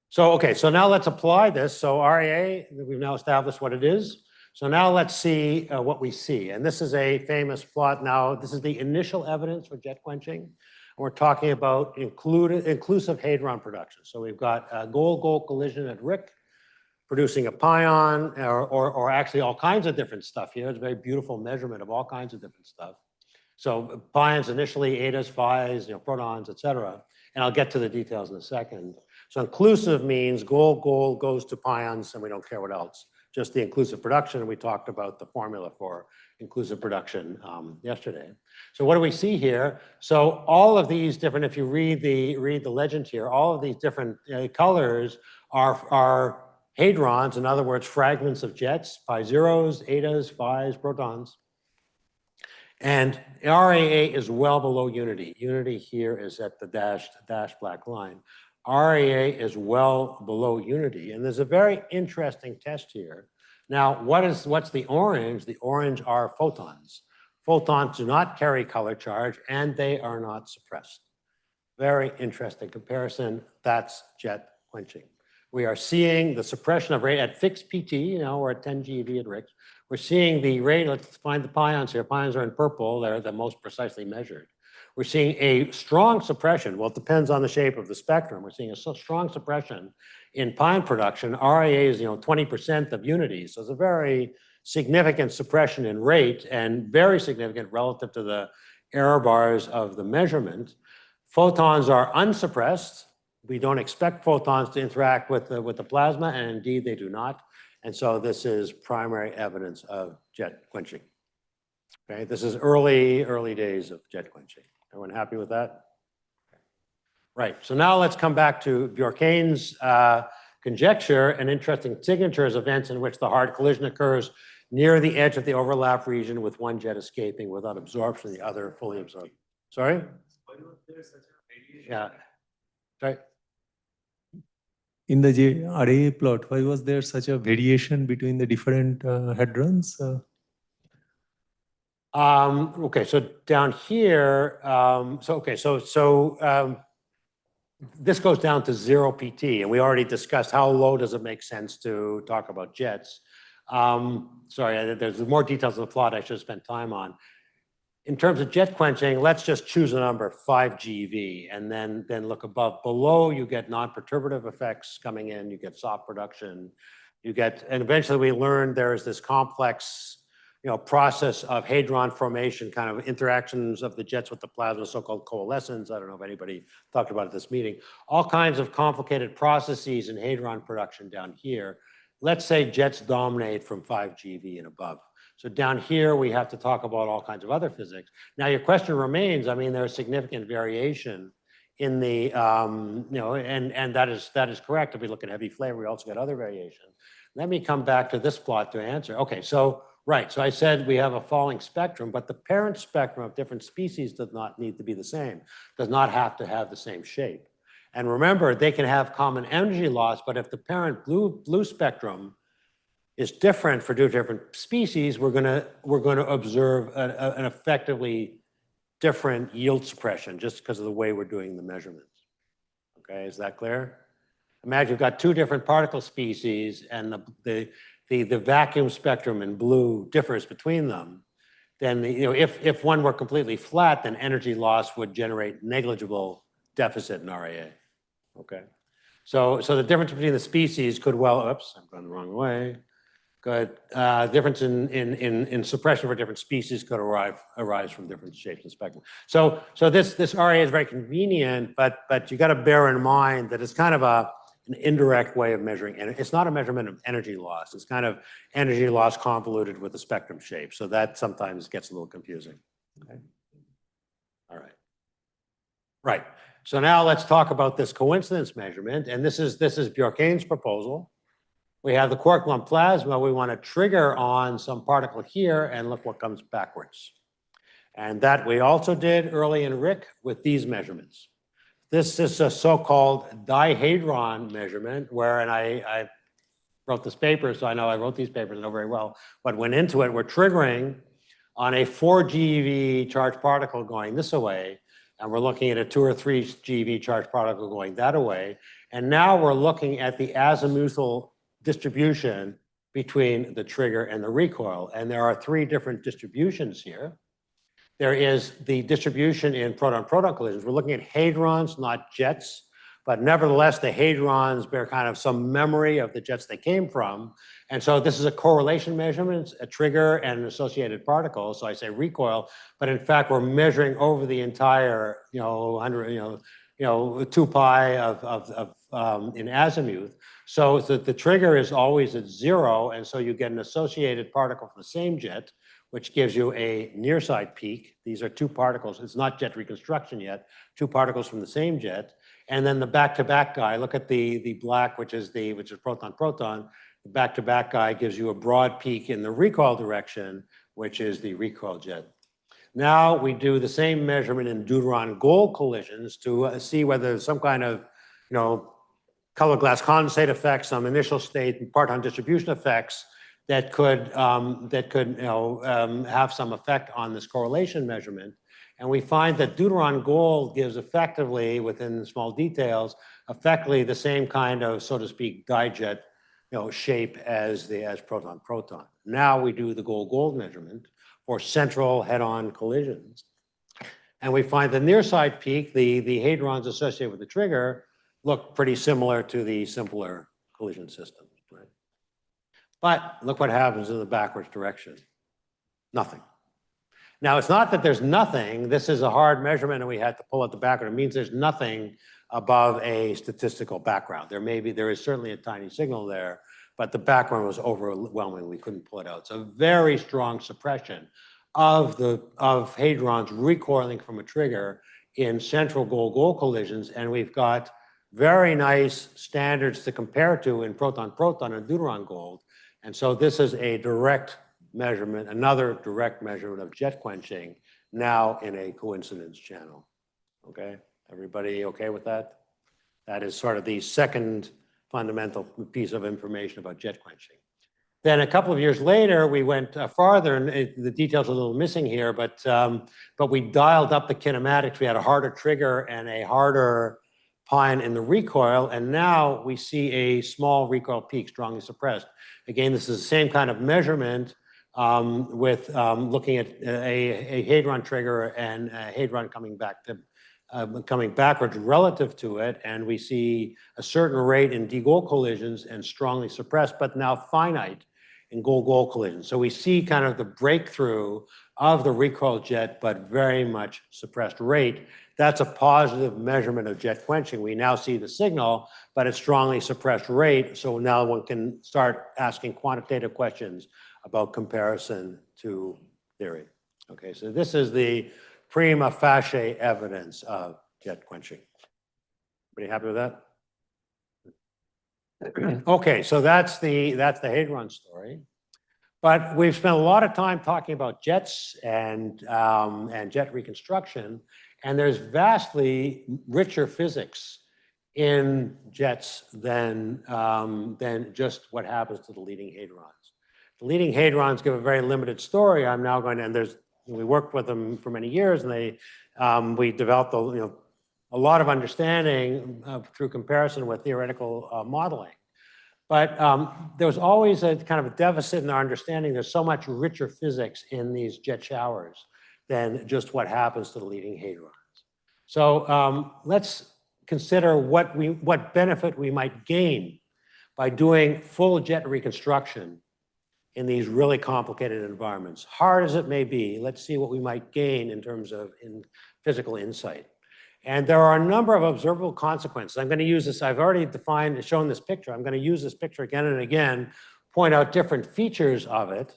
So now let's apply this. So RAA, we've now established what it is. So now let's see what we see. And this is a famous plot now. This is the initial evidence for jet quenching. And we're talking about inclusive hadron production. So we've got a gold-gold collision at RIC producing a pion or actually all kinds of different stuff here. It's a very beautiful measurement of all kinds of different stuff. So pions initially, etas, phis, protons, et cetera. And I'll get to the details in a second. So inclusive means gold goes to pions and we don't care what else. Just the inclusive production, and we talked about the formula for inclusive production yesterday. So what do we see here? So all of these different, if you read the legend here, all of these different colors are hadrons, in other words, fragments of jets, pi zeros, etas, phis, protons. And RAA is well below unity. Unity here is at the dashed black line. RAA is well below unity. And there's a very interesting test here. Now, what's the orange? The orange are photons. Photons do not carry color charge and they are not suppressed. Very interesting comparison. That's jet quenching. We are seeing the suppression of rate at fixed PT, we're at 10 GeV at RIC. We're seeing the rate, let's find the pions here. Pions are in purple, they're the most precisely measured. We're seeing a strong suppression. Well, it depends on the shape of the spectrum. We're seeing a strong suppression in pion production. RAA is 20% of unity. So it's a very significant suppression in rate and very significant relative to the error bars of the measurement. Photons are unsuppressed. We don't expect photons to interact with the plasma, and indeed they do not. And so this is primary evidence of jet quenching. Okay, this is early days of jet quenching. Everyone happy with that? Right, so now let's come back to Bjorken's conjecture and interesting signatures events in which the hard collision occurs near the edge of the overlap region with one jet escaping without absorption, the other fully absorbed. Sorry? Yeah. Right. In the RAA plot, why was there such a variation between the different hadrons? Okay, so down here, this goes down to 0 PT, and we already discussed how low does it make sense to talk about jets. Sorry, there's more details in the plot I should have spent time on. In terms of jet quenching, let's just choose a number, 5 GeV, and then look above. Below, you get non-perturbative effects coming in, you get soft production, and eventually we learned there is this complex, process of hadron formation, kind of interactions of the jets with the plasma, so-called coalescence. I don't know if anybody talked about it at this meeting. All kinds of complicated processes in hadron production down here. Let's say jets dominate from 5 GeV and above. So down here, we have to talk about all kinds of other physics. Now, your question remains, there's significant variation in the, and that is correct. If we look at heavy flavor, we also get other variation. Let me come back to this plot to answer. Okay, so I said we have a falling spectrum, but the parent spectrum of different species does not need to be the same, does not have to have the same shape. And remember, they can have common energy loss, but if the parent blue spectrum is different for different species, we're going to observe an effectively different yield suppression just because of the way we're doing the measurements. Okay, is that clear? Imagine you've got two different particle species and the vacuum spectrum in blue differs between them. Then if one were completely flat, then energy loss would generate negligible deficit in RAA. Okay, so the difference between the species could oops, I'm going the wrong way. Good. Difference in suppression for different species could arise from different shapes and spectrum. So this RAA is very convenient, but you got to bear in mind that it's kind of an indirect way of measuring energy. It's not a measurement of energy loss. It's kind of energy loss convoluted with the spectrum shape. So that sometimes gets a little confusing. Okay. All right. Right. So now let's talk about this coincidence measurement. And this is Bjorken's proposal. We have the Quark-Gluon Plasma. We want to trigger on some particle here and look what comes backwards. And that we also did early in RIC with these measurements. This is a so-called Di-hadron measurement where, and I wrote this paper, so I know I wrote these papers, I know very well what went into it. We're triggering on a 4 GeV charged particle going this way, and we're looking at a 2 or 3 GeV charged particle going that way. And now we're looking at the azimuthal distribution between the trigger and the recoil. And there are 3 different distributions here. There is the distribution in proton-proton collisions. We're looking at hadrons, not jets, but nevertheless, the hadrons bear kind of some memory of the jets they came from. And so this is a correlation measurement, a trigger and an associated particle. So I say recoil, but in fact, we're measuring over the entire, 2 pi in azimuth. So the trigger is always at 0, and so you get an associated particle from the same jet, which gives you a near side peak. These are 2 particles. It's not jet reconstruction yet. 2 particles from the same jet, and then the back-to-back guy. Look at the black, which is proton-proton. The back-to-back guy gives you a broad peak in the recoil direction, which is the recoil jet. Now we do the same measurement in deuteron-gold collisions to see whether there's some kind of, color glass condensate effects, some initial state parton distribution effects that could have some effect on this correlation measurement. And we find that deuteron-gold gives effectively, within small details, effectively the same kind of, so to speak, dijet, shape as proton-proton. Now we do the gold-gold measurement for central head-on collisions. And we find the near side peak, the hadrons associated with the trigger, look pretty similar to the simpler collision systems, right? But look what happens in the backwards direction. Nothing. Now, it's not that there's nothing. This is a hard measurement, and we had to pull out the background. It means there's nothing above a statistical background. There is certainly a tiny signal there, but the background was overwhelming. We couldn't pull it out. So very strong suppression of hadrons recoiling from a trigger in central goal-goal collisions, and we've got very nice standards to compare to in proton-proton and deuteron gold. And so this is a direct measurement, another direct measurement of jet quenching, now in a coincidence channel. Okay, everybody okay with that? That is sort of the second fundamental piece of information about jet quenching. Then a couple of years later, we went farther, and the details are a little missing here, but we dialed up the kinematics. We had a harder trigger and a harder pine in the recoil, and now we see a small recoil peak, strongly suppressed. Again, this is the same kind of measurement with looking at a hadron trigger and a hadron coming backwards relative to it, and we see a certain rate in d-goal collisions and strongly suppressed, but now finite in goal-goal collisions. So we see kind of the breakthrough of the recoil jet, but very much suppressed rate. That's a positive measurement of jet quenching. We now see the signal, but it's strongly suppressed rate. So now one can start asking quantitative questions about comparison to theory. Okay, so this is the prima facie evidence of jet quenching. Everybody happy with that? Okay, so that's the hadron story. But we've spent a lot of time talking about jets and jet reconstruction, and there's vastly richer physics in jets than just what happens to the leading hadrons. The leading hadrons give a very limited story. I'm now going to, and we worked with them for many years, and we developed a lot of understanding through comparison with theoretical modeling. But there was always a kind of a deficit in our understanding. There's so much richer physics in these jet showers than just what happens to the leading hadrons. So let's consider what benefit we might gain by doing full jet reconstruction in these really complicated environments. Hard as it may be, let's see what we might gain in terms of physical insight. And there are a number of observable consequences. I'm going to use this, I've already shown this picture. I'm going to use this picture again and again, point out different features of it,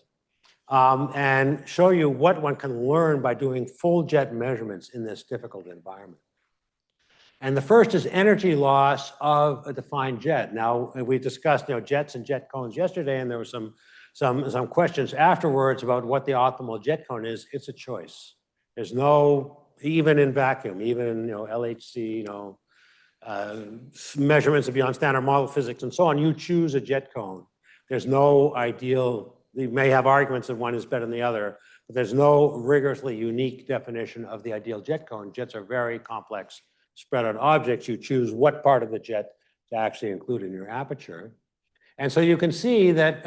and show you what one can learn by doing full jet measurements in this difficult environment. And the first is energy loss of a defined jet. Now, we discussed jets and jet cones yesterday, and there were some questions afterwards about what the optimal jet cone is. It's a choice. There's no, even in vacuum, even LHC, measurements beyond standard model physics and so on, you choose a jet cone. There's no ideal, you may have arguments that one is better than the other, but there's no rigorously unique definition of the ideal jet cone. Jets are very complex, spread out objects. You choose what part of the jet to actually include in your aperture. And so you can see that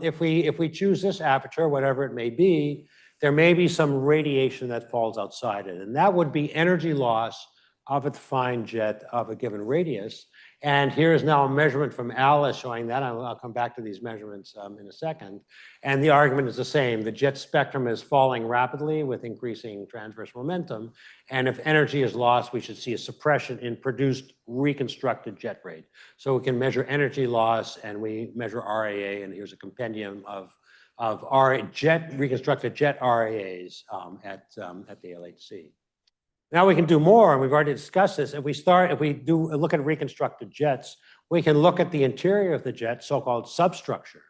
if we choose this aperture, whatever it may be, there may be some radiation that falls outside it. And that would be energy loss of a defined jet of a given radius. And here is now a measurement from Alice showing that. I'll come back to these measurements in a second. And the argument is the same. The jet spectrum is falling rapidly with increasing transverse momentum. And if energy is lost, we should see a suppression in produced reconstructed jet rate. So we can measure energy loss, and we measure RAA. And here's a compendium of reconstructed jet RAAs at the LHC. Now we can do more, and we've already discussed this. If we do look at reconstructed jets, we can look at the interior of the jet, so-called substructure,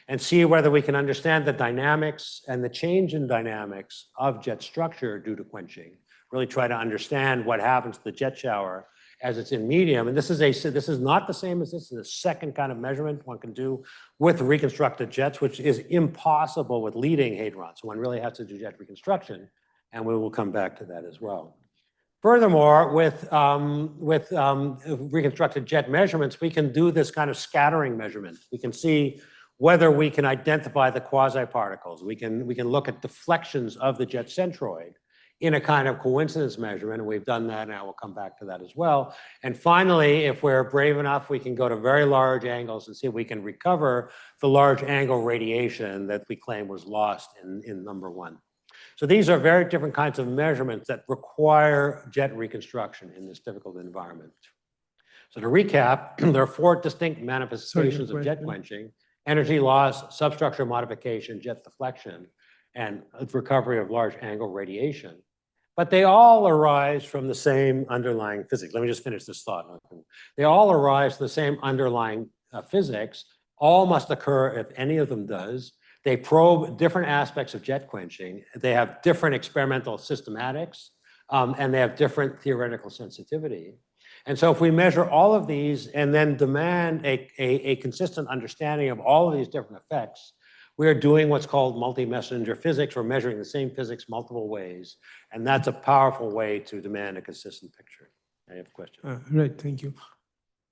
and see whether we can understand the dynamics and the change in dynamics of jet structure due to quenching. Really try to understand what happens to the jet shower as it's in medium. And this is not the same as this is a second kind of measurement one can do with reconstructed jets, which is impossible with leading hadrons. So one really has to do jet reconstruction, and we will come back to that as well. Furthermore, with reconstructed jet measurements, we can do this kind of scattering measurement. We can see whether we can identify the quasi-particles. We can look at deflections of the jet centroid in a kind of coincidence measurement, and we've done that, and I will come back to that as well. And finally, if we're brave enough, we can go to very large angles and see if we can recover the large angle radiation that we claim was lost in number one. So these are very different kinds of measurements that require jet reconstruction in this difficult environment. So to recap, there are 4 distinct manifestations of jet quenching: energy loss, substructure modification, jet deflection, and recovery of large angle radiation. But they all arise from the same underlying physics. Let me just finish this thought. They all arise from the same underlying physics. All must occur if any of them does. They probe different aspects of jet quenching. They have different experimental systematics, and they have different theoretical sensitivity. And so if we measure all of these and then demand a consistent understanding of all of these different effects, we are doing what's called multi-messenger physics. We're measuring the same physics multiple ways. And that's a powerful way to demand a consistent picture. I have a question. Right, thank you.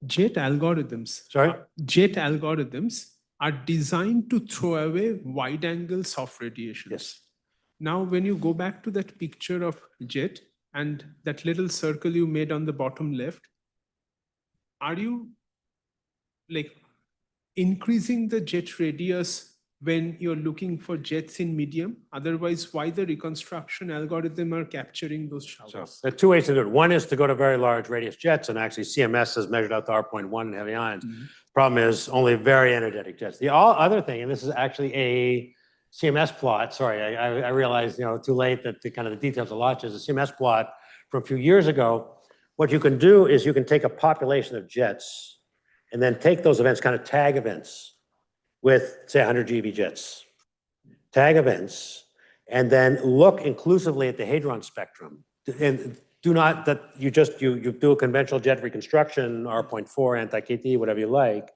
Jet algorithms. Sorry? Jet algorithms are designed to throw away wide angle soft radiations. Yes. Now, when you go back to that picture of jet and that little circle you made on the bottom left, are you like increasing the jet radius when you're looking for jets in medium? Otherwise, why the reconstruction algorithm are capturing those showers? So there are 2 ways to do it. One is to go to very large radius jets, and actually CMS has measured out the R.1 in heavy ions. Problem is only very energetic jets. The other thing, and this is actually a CMS plot. Sorry, I realized too late that the kind of the details of lots is a CMS plot from a few years ago. What you can do is you can take a population of jets and then take those events, kind of tag events, with say 100 GeV jets, tag events, and then look inclusively at the hadron spectrum. And do not that you do a conventional jet reconstruction, R.4, anti-KT, whatever you like,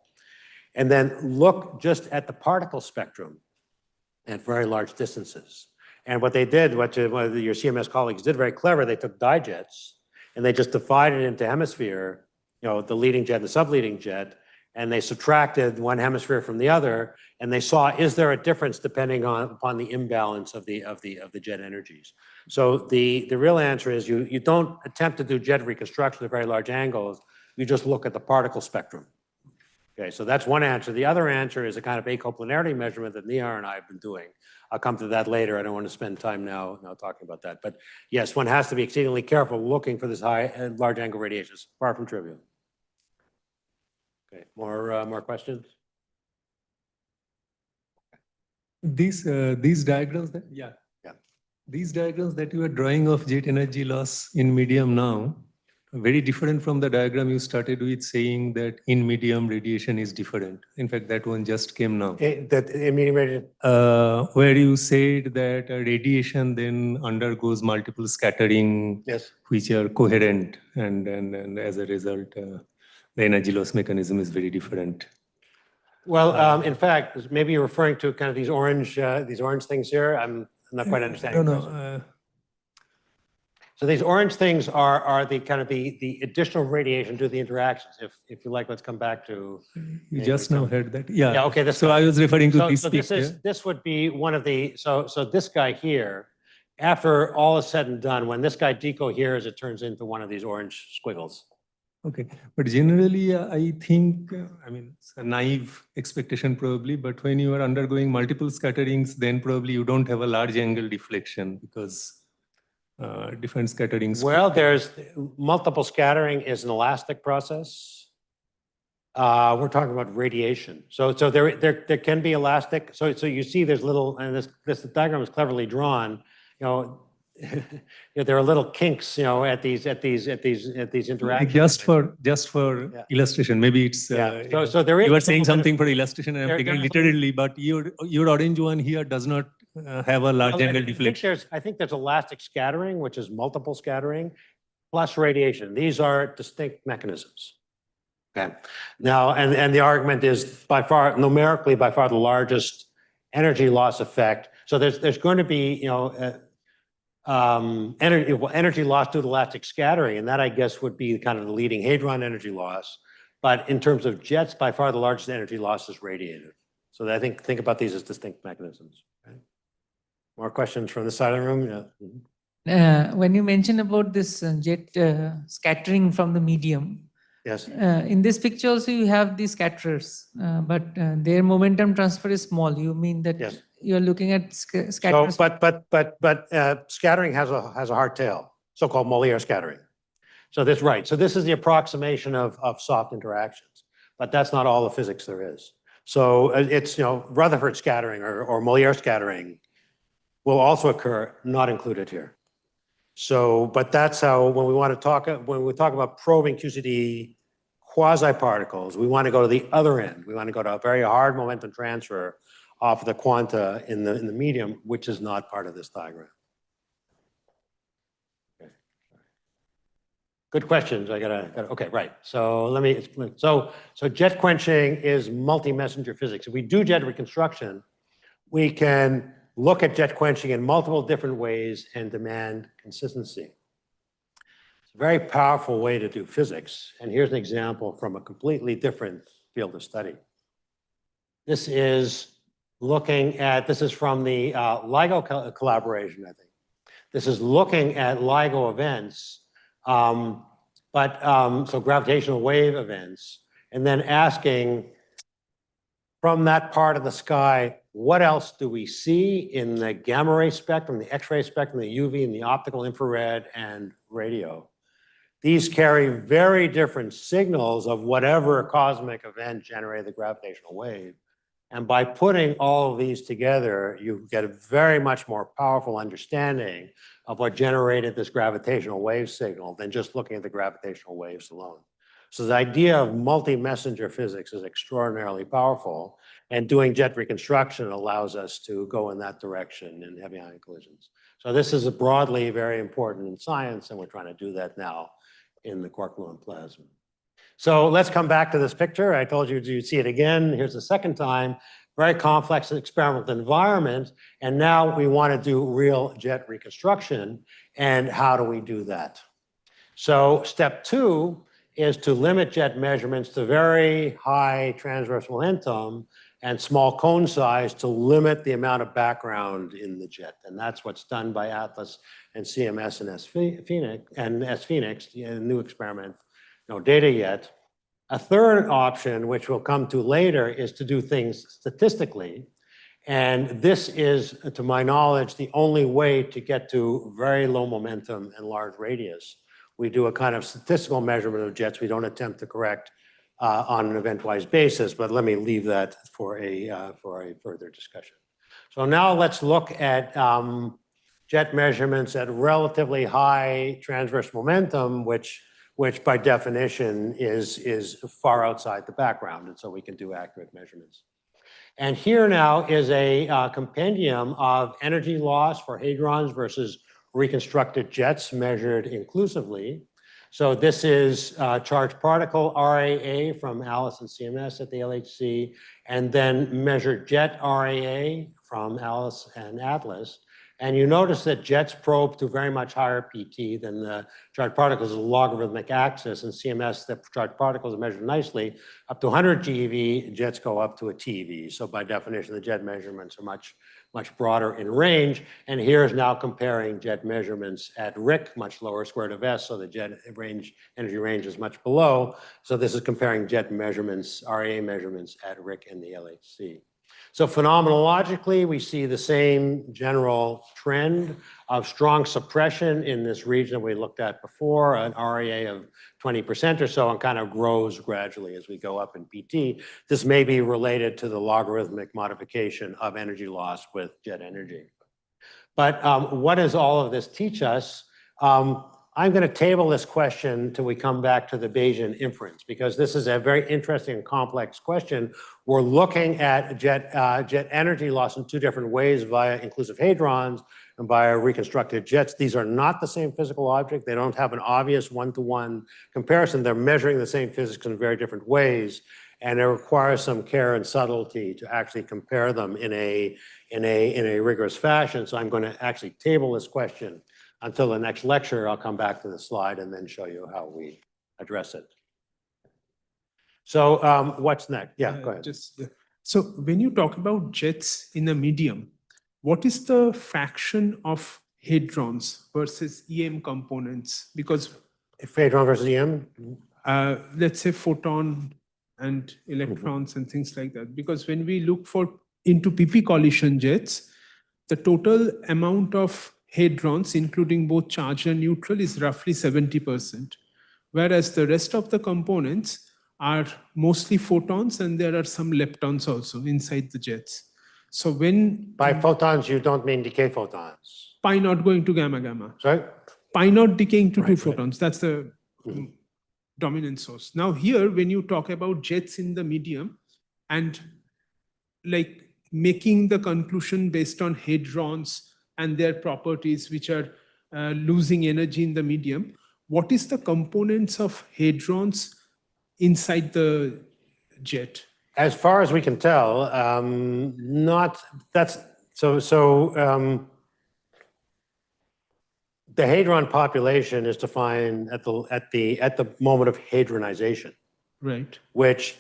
and then look just at the particle spectrum at very large distances. And what they did, what your CMS colleagues did very clever, they took dijets and they just divided it into hemisphere, the leading jet and the subleading jet, and they subtracted one hemisphere from the other, and they saw, is there a difference depending upon the imbalance of the jet energies? So the real answer is you don't attempt to do jet reconstruction at very large angles, you just look at the particle spectrum. Okay, so that's one answer. The other answer is a kind of acoplanarity measurement that Nihar and I have been doing. I'll come to that later. I don't want to spend time now talking about that. But yes, one has to be exceedingly careful looking for this large angle radiation. It's far from trivial. Okay, more questions? These diagrams that these diagrams that you are drawing of jet energy loss in medium now, very different from the diagram you started with saying that in medium radiation is different. In fact, that one just came now. That in medium radiation? Where you said that radiation then undergoes multiple scattering, yes, which are coherent, and as a result, the energy loss mechanism is very different. Well, in fact, maybe you're referring to kind of these orange things here. I'm not quite understanding. No. So these orange things are the kind of the additional radiation to the interactions. If you like, let's come back to. You just now heard that. Yeah. Yeah. Okay. So I was referring to this picture. This would be one of the so this guy here. After all is said and done, when this guy decoheres, it turns into one of these orange squiggles. Okay, but generally, I think, I mean, it's a naive expectation probably, but when you are undergoing multiple scatterings, then probably you don't have a large angle deflection because different scatterings. Well, there's multiple scattering is an elastic process. We're talking about radiation. So there can be elastic. So you see there's little, and this diagram is cleverly drawn, there are little kinks, at these interactions. Just for illustration, maybe it's. So there is. You are saying something for illustration, and I'm taking it literally, but your orange one here does not have a large angle deflection. I think there's elastic scattering, which is multiple scattering, plus radiation. These are distinct mechanisms. Okay. Now, and the argument is numerically by far the largest energy loss effect. So there's going to be, energy loss due to elastic scattering, and that I guess would be kind of the leading hadron energy loss. But in terms of jets, by far the largest energy loss is radiative. So I think about these as distinct mechanisms. Okay. More questions from this side of the room? Yeah. When you mentioned about this jet scattering from the medium, yes. In this picture also you have the scatterers, but their momentum transfer is small. You mean that? Yes. You're looking at scattering. So, but scattering has a hard tail, so-called Molière scattering. So that's right. So this is the approximation of soft interactions, but that's not all the physics there is. So it's, Rutherford scattering or Moliere scattering will also occur, not included here. So, but that's how, when we talk about probing QCD quasi-particles, we want to go to the other end. We want to go to a very hard momentum transfer off the quanta in the medium, which is not part of this diagram. Okay. Good questions. Okay, right. So let me explain. So jet quenching is multi-messenger physics. If we do jet reconstruction, we can look at jet quenching in multiple different ways and demand consistency. It's a very powerful way to do physics. And here's an example from a completely different field of study. This is from the LIGO collaboration, I think. This is looking at LIGO events, so gravitational wave events, and then asking from that part of the sky, what else do we see in the gamma ray spectrum, the X-ray spectrum, the UV, and the optical, infrared, and radio? These carry very different signals of whatever cosmic event generated the gravitational wave. And by putting all of these together, you get a very much more powerful understanding of what generated this gravitational wave signal than just looking at the gravitational waves alone. So the idea of multi-messenger physics is extraordinarily powerful, and doing jet reconstruction allows us to go in that direction in heavy ion collisions. So this is broadly very important in science, and we're trying to do that now in the Quark-Gluon Plasma. So let's come back to this picture. I told you to see it again. Here's the second time. Very complex experimental environment, and now we want to do real jet reconstruction. And how do we do that? So step 2 is to limit jet measurements to very high transverse momentum and small cone size to limit the amount of background in the jet. And that's what's done by ATLAS and CMS and S-Phoenix, a new experiment, no data yet. A third option, which we'll come to later, is to do things statistically. And this is, to my knowledge, the only way to get to very low momentum and large radius. We do a kind of statistical measurement of jets. We don't attempt to correct on an event-wise basis, but let me leave that for a further discussion. So now let's look at jet measurements at relatively high transverse momentum, which by definition is far outside the background, and so we can do accurate measurements. And here now is a compendium of energy loss for hadrons versus reconstructed jets measured inclusively. So this is charged particle RAA from ALICE and CMS at the LHC, and then measured jet RAA from ALICE and ATLAS. And you notice that jets probe to very much higher PT than the charged particles of the logarithmic axis. And CMS, the charged particles are measured nicely. Up to 100 GeV, jets go up to a TeV. So by definition, the jet measurements are much broader in range. And here is now comparing jet measurements at RIC, much lower square root of S, so the jet energy range is much below. So this is comparing jet measurements, RAA measurements at RIC and the LHC. So phenomenologically, we see the same general trend of strong suppression in this region we looked at before, an RAA of 20% or so, and kind of grows gradually as we go up in PT. This may be related to the logarithmic modification of energy loss with jet energy. But what does all of this teach us? I'm going to table this question till we come back to the Bayesian inference, because this is a very interesting and complex question. We're looking at jet energy loss in two different ways, via inclusive hadrons and via reconstructed jets. These are not the same physical object. They don't have an obvious one-to-one comparison. They're measuring the same physics in very different ways, and it requires some care and subtlety to actually compare them in a rigorous fashion. So I'm going to actually table this question until the next lecture. I'll come back to the slide and then show you how we address it. So what's next? Yeah, go ahead. So when you talk about jets in a medium, what is the fraction of hadrons versus EM components? Because hadron versus EM? Let's say photon and electrons and things like that. Because when we look into PP collision jets, the total amount of hadrons, including both charged and neutral, is roughly 70%. whereas the rest of the components are mostly photons, and there are some leptons also inside the jets. So when By photons, you don't mean decay photons. pi naught going to gamma gamma, Sorry? pi naught decaying to Right, two right. photons, that's the Mhm. dominant source. Now here, when you talk about jets in the medium and like making the conclusion based on hadrons and their properties, which are losing energy in the medium, what is the components of hadrons inside the jet? As far as we can tell, not, that's, the hadron population is defined at the moment of hadronization, Right. which,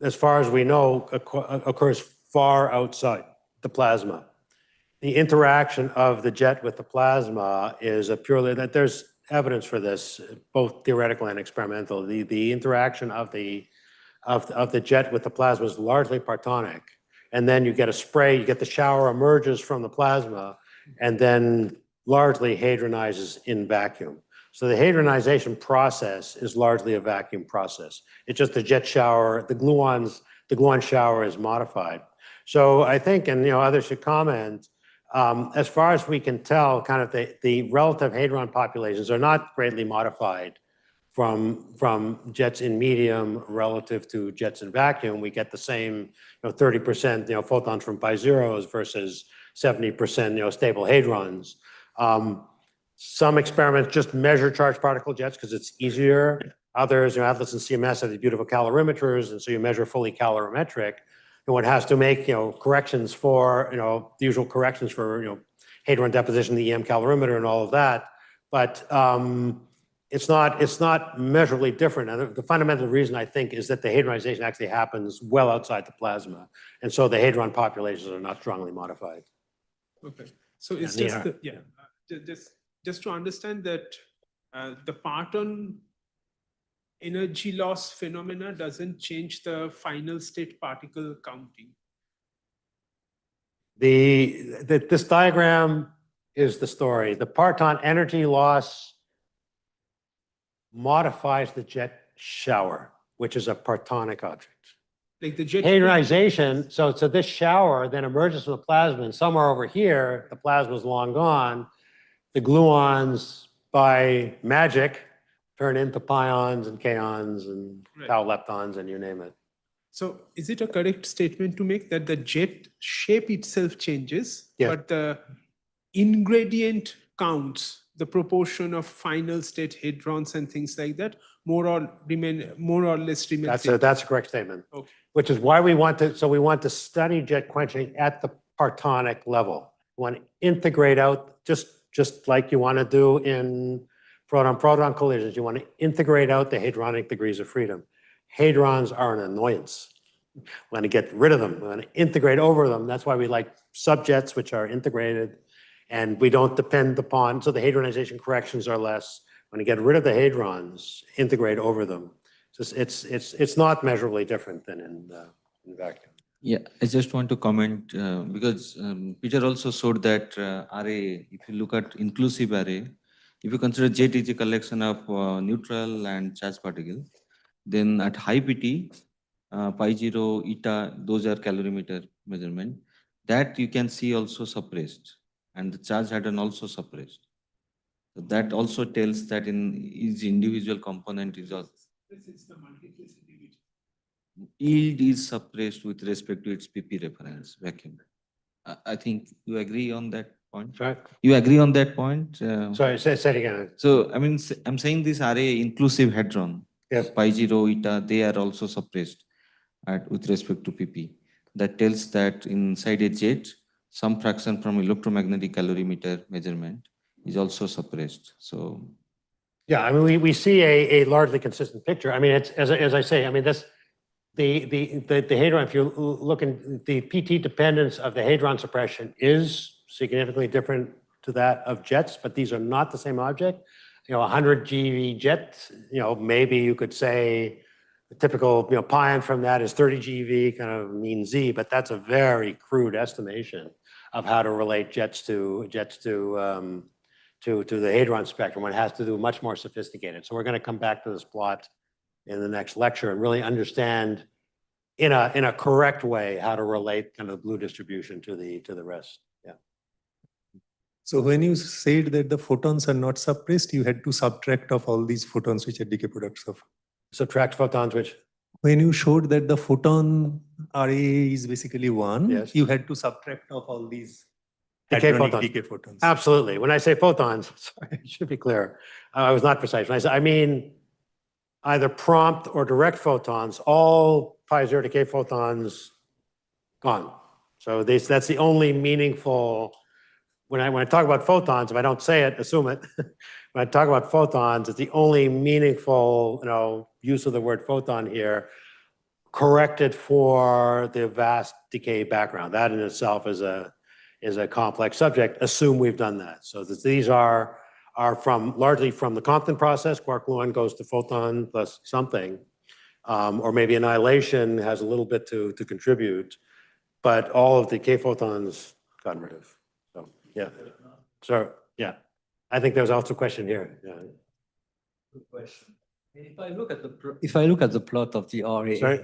as far as we know, occurs far outside the plasma. The interaction of the jet with the plasma is a purely, that there's evidence for this, both theoretical and experimental. The interaction of the jet with the plasma is largely partonic. And then you get a spray, you get the shower emerges from the plasma and then largely hadronizes in vacuum. So the hadronization process is largely a vacuum process. It's just the jet shower, the gluon shower is modified. So I think, and others should comment, as far as we can tell, kind of the relative hadron populations are not greatly modified from jets in medium relative to jets in vacuum. We get the same 30% photons from pi zeros versus 70% stable hadrons. Some experiments just measure charged particle jets because it's easier. Others, Atlas and CMS have these beautiful calorimeters, and so you measure fully calorimetric. And one has to make corrections for the usual corrections for hadron deposition, the EM calorimeter, and all of that. But it's not measurably different. And the fundamental reason, I think, is that the hadronization actually happens well outside the plasma, and so the hadron populations are not strongly modified. Okay. So it's Yeah, just Nihar. just to understand that the parton energy loss phenomena doesn't change the final state particle counting. This diagram is the story. The parton energy loss modifies the jet shower, which is a partonic object. Like the jet Hadronization, so this shower then emerges from the plasma, and somewhere over here, the plasma is long gone. The gluons, by magic, turn into pions and kaons and tau leptons and you name it. So is it a correct statement to make that the jet shape itself changes, Yes. but the ingredient counts, the proportion of final state hadrons and things like that, more or less remain That's same? a correct statement. Okay. Which is why we want to study jet quenching at the partonic level. We want to integrate out, just like you want to do in proton-proton collisions, you want to integrate out the hadronic degrees of freedom. Hadrons are an annoyance. We want to get rid of them. We want to integrate over them. That's why we like subjets, which are integrated, and we don't depend upon, so the hadronization corrections are less. We want to get rid of the hadrons, integrate over them. It's not measurably different than in vacuum. Yeah, I just want to comment because Peter also showed that array, if you look at inclusive array, if you consider jet is a collection of neutral and charged particle, then at high PT, pi 0, eta, those are calorimeter measurement, that you can see also suppressed, and the charge hadron also suppressed. So that also tells that in each individual component is also yield is suppressed with respect to its PP reference vacuum. I think you agree on that point. Sorry? You agree on that point? Sorry, say it again. So I mean, I'm saying this array inclusive hadron. Yes. Pi 0, eta, they are also suppressed with respect to PP. That tells that inside a jet, some fraction from electromagnetic calorimeter measurement is also suppressed. So yeah, I mean, we see a largely consistent picture. I mean, it's as I say, I mean, this the hadron, if you look in the PT dependence of the hadron suppression is significantly different to that of jets, but these are not the same object. 100 GeV jet, maybe you could say the typical, pion from that is 30 GeV, kind of mean Z, but that's a very crude estimation of how to relate jets to to the hadron spectrum when it has to do much more sophisticated. So we're going to come back to this plot in the next lecture and really understand in a correct way how to relate kind of the blue distribution to the rest. Yeah. So when you said that the photons are not suppressed, you had to subtract of all these photons which are decay products of. Subtract photons, which When you showed that the photon RAA is basically 1, Yes. you had to subtract of all these Decay hadronic photons. decay photons. absolutely. When I say photons, sorry, it should be clear. I was not precise. When I say, I mean either prompt or direct photons, all pi-0 decay photons gone. So that's the only meaningful, when I talk about photons, if I don't say it, assume it. When I talk about photons, it's the only meaningful, use of the word photon here, corrected for the vast decay background. That in itself is a complex subject. Assume we've done that. So these are largely from the Compton process. Quark-Gluon goes to photon plus something, or maybe annihilation has a little bit to contribute, but all of the decay photons gotten rid of. So yeah. So yeah, I think there was also a question here. Yeah. Good question. If I look at the plot of the RAA, Sorry?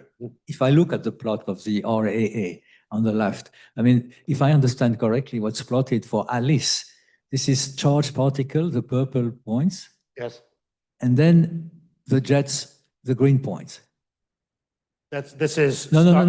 if I look at the plot of the RAA on the left, I mean, if I understand correctly, what's plotted for Alice, this is charged particle, the purple points, Yes. and then the jets, the green points. This is No, start-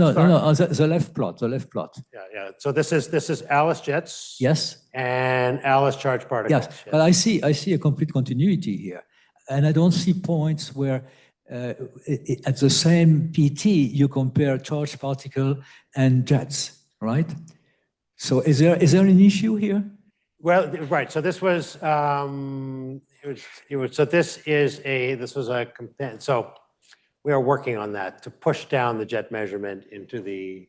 the left plot, the left plot. Yeah. So this is Alice jets. Yes, And Alice charged particles. yes, but I see a complete continuity here, and I don't see points where at the same PT you compare charged particle and jets, right? So is there an issue here? Well, right. So this was so this was a so we are working on that to push down the jet measurement into the.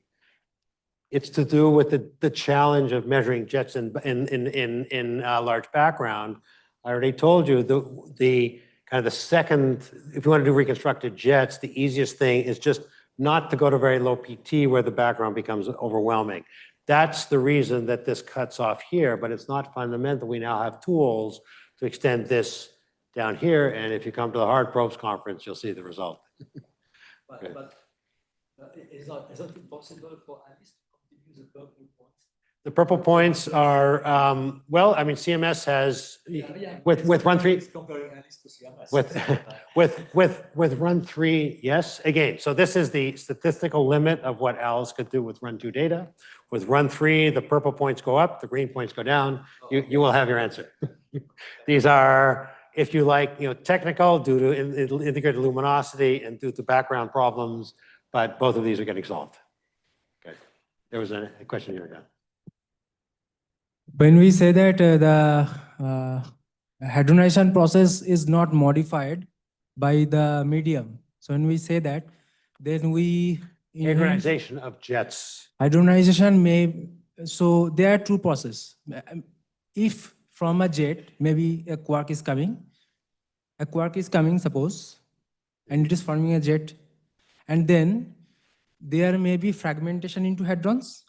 It's to do with the challenge of measuring jets in large background. I already told you the kind of the second, if you want to do reconstructed jets, the easiest thing is just not to go to very low PT where the background becomes overwhelming. That's the reason that this cuts off here, but it's not fundamental. We now have tools to extend this down here, and if you come to the hard probes conference, you'll see the result. But is that impossible for Alice to continue the purple points? The purple points are, well, I mean, CMS has, with run 3, with run 3, yes. Again, so this is the statistical limit of what Alice could do with run 2 data. With run 3, the purple points go up, the green points go down. You will have your answer. These are, if you like, technical due to integrated luminosity and due to background problems, but both of these are getting solved. Okay. There was a question here again. When we say that the hadronization process is not modified by the medium, so when we say that, then we Hadronization of jets. hadronization may, so there are two processes. If from a jet, maybe a quark is coming, suppose, and it is forming a jet, and then there may be fragmentation into hadrons,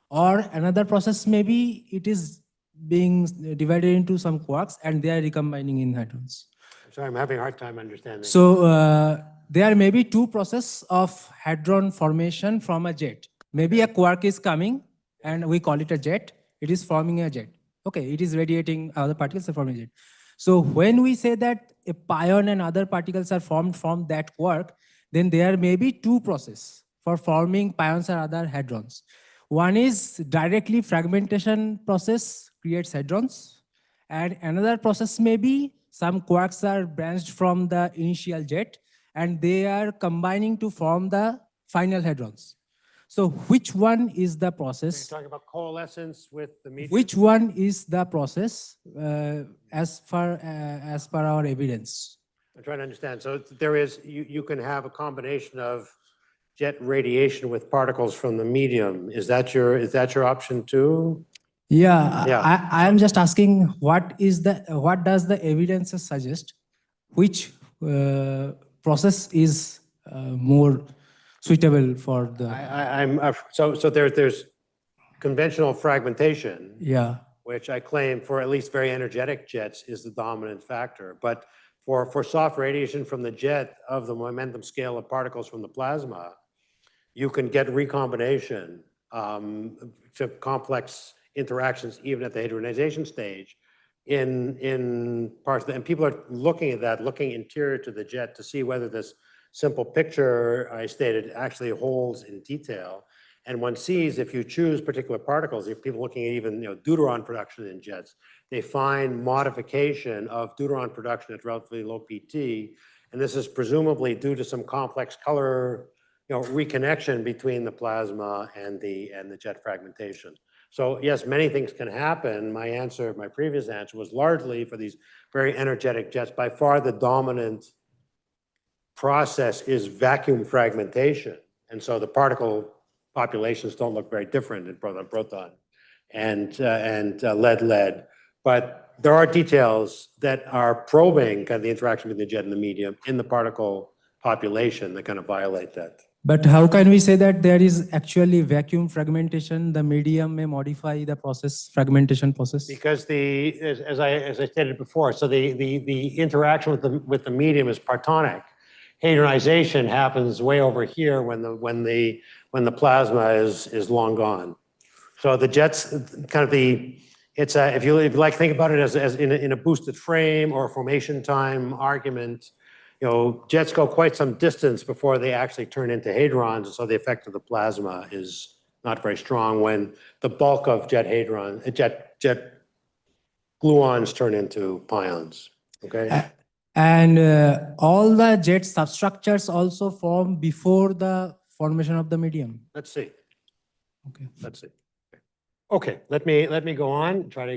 or another process, maybe it is being divided into some quarks and they are recombining in hadrons. Sorry, I'm having a hard time understanding. So there may be two processes of hadron formation from a jet. Maybe a quark is coming and we call it a jet. It is forming a jet. Okay, it is radiating other particles are forming a jet. So when we say that a pion and other particles are formed from that quark, then there may be two processes for forming pions or other hadrons. One is directly fragmentation process creates hadrons, and another process may be some quarks are branched from the initial jet and they are combining to form the final hadrons. So which one is the process? You're talking about coalescence with the medium? Which one is the process as per our evidence? I'm trying to understand. So there is, you can have a combination of jet radiation with particles from the medium. Is that your option too? Yeah. I am just asking what does the evidence suggest? Which process is more suitable for the? So there's conventional fragmentation. Yeah. which I claim for at least very energetic jets is the dominant factor. But for soft radiation from the jet of the momentum scale of particles from the plasma, you can get recombination to complex interactions even at the hadronization stage in parts of the, and people are looking at that, looking interior to the jet to see whether this simple picture I stated actually holds in detail. And one sees if you choose particular particles, if people looking at even deuteron production in jets, they find modification of deuteron production at relatively low PT. And this is presumably due to some complex color reconnection between the plasma and the jet fragmentation. So yes, many things can happen. My previous answer was largely for these very energetic jets. By far the dominant process is vacuum fragmentation. And so the particle populations don't look very different in proton and lead. But there are details that are probing kind of the interaction between the jet and the medium in the particle population that kind of violate that. But how can we say that there is actually vacuum fragmentation? The medium may modify the process, fragmentation process? Because as I stated before, so the interaction with the medium is partonic. Hadronization happens way over here when the plasma is long gone. So the jet's kind of if you like think about it as in a boosted frame or a formation time argument. Jets go quite some distance before they actually turn into hadrons, so the effect of the plasma is not very strong when the bulk of jet gluons turn into pions. Okay. And all the jet substructures also form before the formation of the medium. Let's see. Okay. Let's see. Okay, let me go on, try to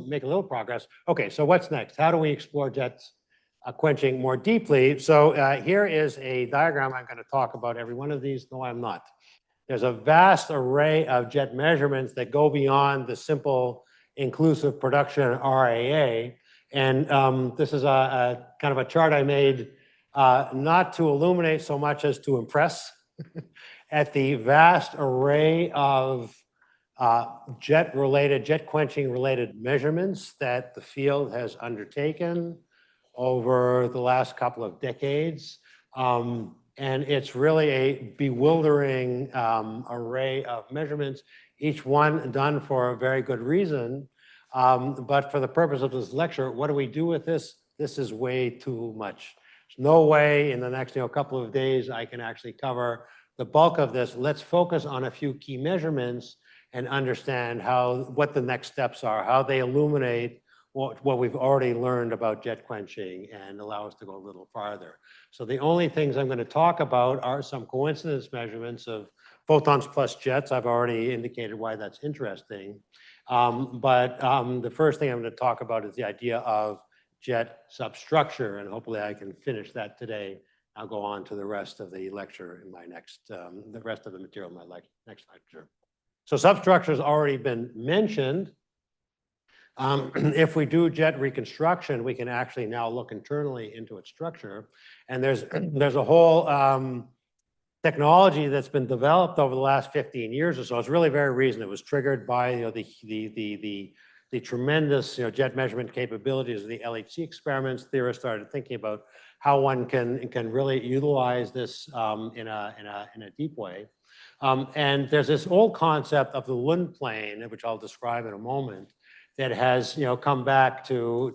make a little progress. Okay, so what's next? How do we explore jets quenching more deeply? So here is a diagram. I'm going to talk about every one of these. No, I'm not. There's a vast array of jet measurements that go beyond the simple inclusive production RAA. And this is a kind of a chart I made not to illuminate so much as to impress at the vast array of jet quenching related measurements that the field has undertaken over the last couple of decades. And it's really a bewildering array of measurements, each one done for a very good reason. But for the purpose of this lecture, what do we do with this? This is way too much. There's no way in the next couple of days I can actually cover the bulk of this. Let's focus on a few key measurements and understand what the next steps are, how they illuminate what we've already learned about jet quenching and allow us to go a little farther. So the only things I'm going to talk about are some coincidence measurements of photons plus jets. I've already indicated why that's interesting. But the first thing I'm going to talk about is the idea of jet substructure, and hopefully I can finish that today. I'll go on to the rest of the lecture in my the rest of the material in my next lecture. So substructure has already been mentioned. If we do jet reconstruction, we can actually now look internally into its structure. And there's a whole technology that's been developed over the last 15 years or so. It's really very recent. It was triggered by the tremendous jet measurement capabilities of the LHC experiments. Theorists started thinking about how one can really utilize this in a deep way. And there's this old concept of the Lund plane, which I'll describe in a moment, that has come back to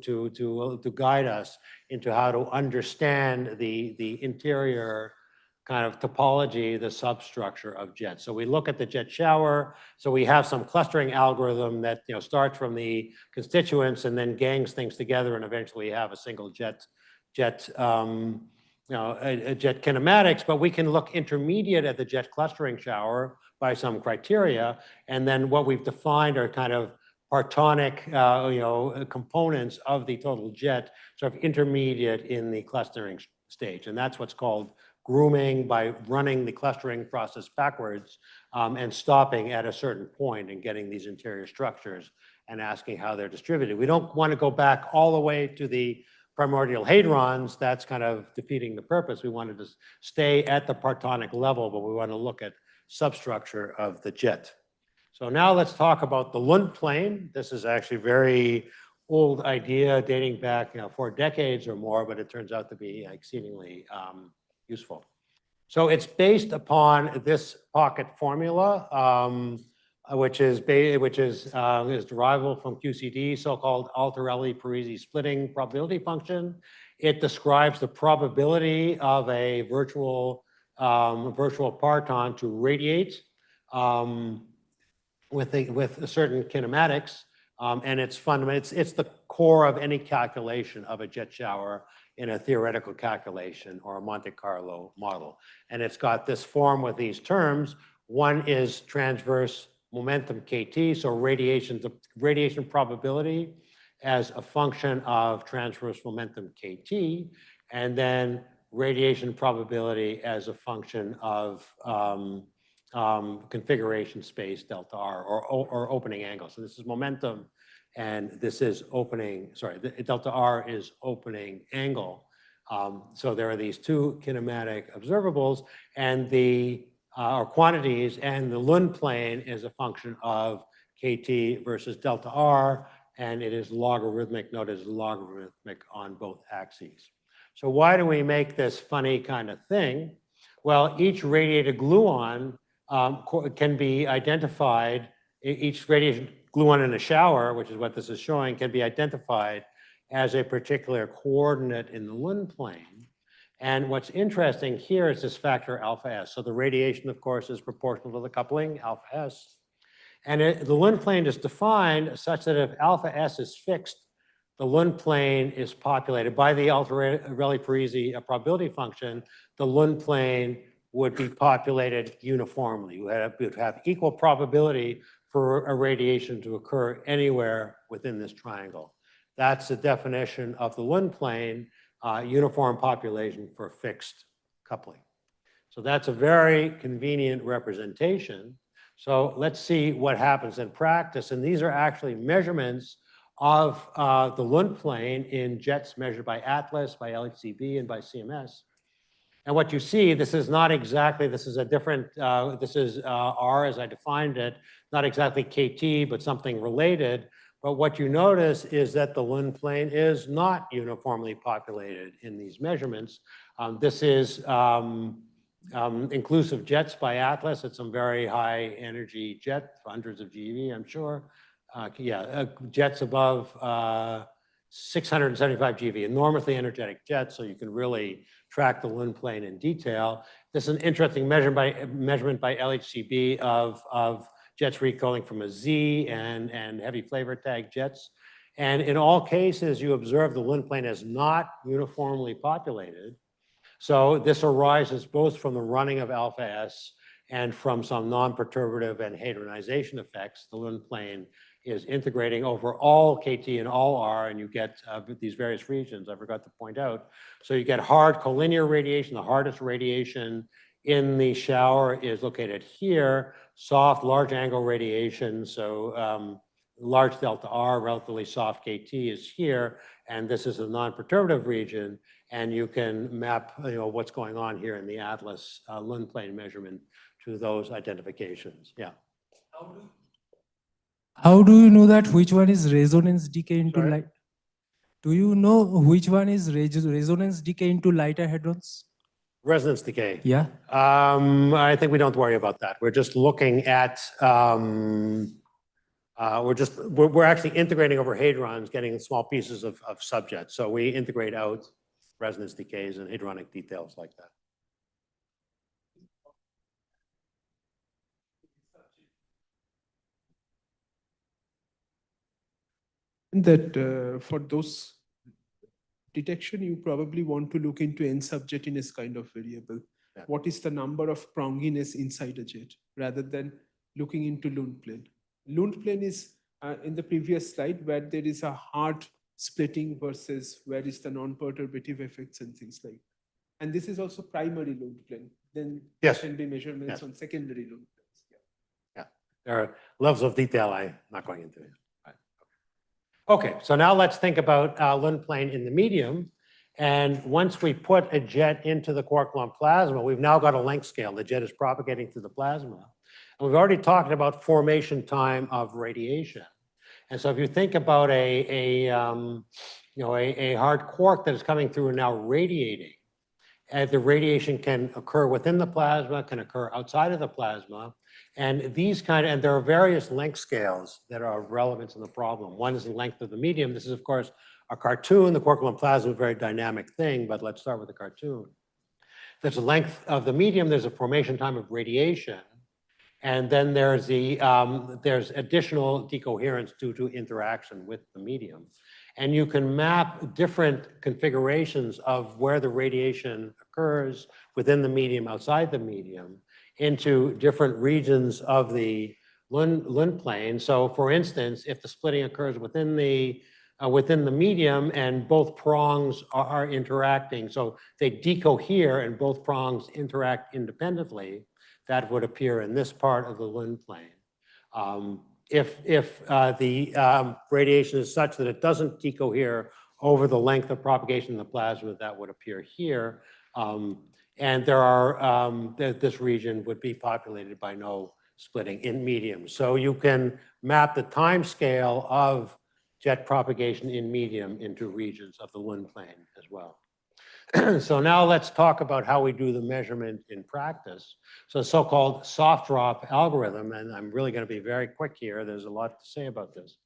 guide us into how to understand the interior kind of topology, the substructure of jets. So we look at the jet shower. So we have some clustering algorithm that starts from the constituents and then gangs things together, and eventually have a single jet kinematics. But we can look intermediate at the jet clustering shower by some criteria, and then what we've defined are kind of partonic components of the total jet, sort of intermediate in the clustering stage. And that's what's called grooming, by running the clustering process backwards and stopping at a certain point and getting these interior structures and asking how they're distributed. We don't want to go back all the way to the primordial hadrons. That's kind of defeating the purpose. We wanted to stay at the partonic level, but we want to look at substructure of the jet. So now let's talk about the Lund plane. This is actually very old idea dating back 4 decades or more, but it turns out to be exceedingly useful. So it's based upon this pocket formula, which is derivable from QCD, so-called Altarelli-Parisi splitting probability function. It describes the probability of a virtual parton to radiate with certain kinematics, and it's fundamental. It's the core of any calculation of a jet shower in a theoretical calculation or a Monte Carlo model. And it's got this form with these terms. One is transverse momentum KT, so radiation probability as a function of transverse momentum KT, and then radiation probability as a function of configuration space delta R or opening angle. So this is momentum and this is opening, sorry, delta R is opening angle. So there are these two kinematic observables and or quantities, and the Lund plane is a function of KT versus delta R, and it is logarithmic, note it is logarithmic on both axes. So why do we make this funny kind of thing? Well, each radiated gluon can be identified, each radiation gluon in a shower, which is what this is showing, can be identified as a particular coordinate in the Lund plane. And what's interesting here is this factor alpha S. So the radiation, of course, is proportional to the coupling, alpha S. And the Lund plane is defined such that if alpha S is fixed, the Lund plane is populated by the Altarelli-Parisi probability function. The Lund plane would be populated uniformly. You would have equal probability for a radiation to occur anywhere within this triangle. That's the definition of the Lund plane, uniform population for fixed coupling. So that's a very convenient representation. So let's see what happens in practice. And these are actually measurements of the Lund plane in jets measured by ATLAS, by LHCb, and by CMS. And what you see, this is not exactly, this is a different, this is R as I defined it, not exactly KT, but something related. But what you notice is that the Lund plane is not uniformly populated in these measurements. This is inclusive jets by ATLAS at some very high energy jet, hundreds of GeV, I'm sure. Jets above 675 GeV, enormously energetic jets, so you can really track the Lund plane in detail. This is an interesting measurement by LHCb of jets recoiling from a Z and heavy flavor tag jets. And in all cases, you observe the Lund plane is not uniformly populated. So this arises both from the running of alpha S and from some non-perturbative and hadronization effects. The Lund plane is integrating over all KT and all R, and you get these various regions I forgot to point out. So you get hard collinear radiation. The hardest radiation in the shower is located here. Soft, large angle radiation, so large delta R, relatively soft KT is here, and this is a non-perturbative region, and you can map what's going on here in the ATLAS Lund plane measurement to those identifications. Yeah. How do you know that which one is resonance decay into light? Do you know which one is resonance decay into lighter hadrons? Resonance decay. Yeah. I think we don't worry about that. We're just looking at, we're actually integrating over hadrons, getting small pieces of subjects. So we integrate out resonance decays and hadronic details like that. That for those detection, you probably want to look into n subjettiness kind of variable. Yeah. What is the number of pronginess inside a jet, rather than looking into Lund plane. Lund plane is in the previous slide where there is a hard splitting versus where is the non-perturbative effects and things like that. And this is also primary Lund plane. Then yes, there can be measurements on secondary Lund planes. Yeah, there are levels of detail I'm not going into. Okay, so now let's think about Lund plane in the medium. And once we put a jet into the Quark-Gluon plasma, we've now got a length scale. The jet is propagating through the plasma. And we've already talked about formation time of radiation. And so if you think about a hard quark that is coming through and now radiating, and the radiation can occur within the plasma, can occur outside of the plasma. And and there are various length scales that are of relevance in the problem. One is the length of the medium. This is, of course, a cartoon. The Quark-Gluon Plasma is a very dynamic thing, but let's start with the cartoon. There's the length of the medium. There's a formation time of radiation. And then there's there's additional decoherence due to interaction with the medium. And you can map different configurations of where the radiation occurs within the medium, outside the medium, into different regions of the Lund plane. So for instance, if the splitting occurs within the medium and both prongs are interacting, so they decohere and both prongs interact independently, that would appear in this part of the Lund plane. If the radiation is such that it doesn't decohere over the length of propagation in the plasma, that would appear here. And there are, this region would be populated by no splitting in medium. So you can map the time scale of jet propagation in medium into regions of the Lund plane as well. So now let's talk about how we do the measurement in practice. So so-called soft drop algorithm, and I'm really going to be very quick here. There's a lot to say about this.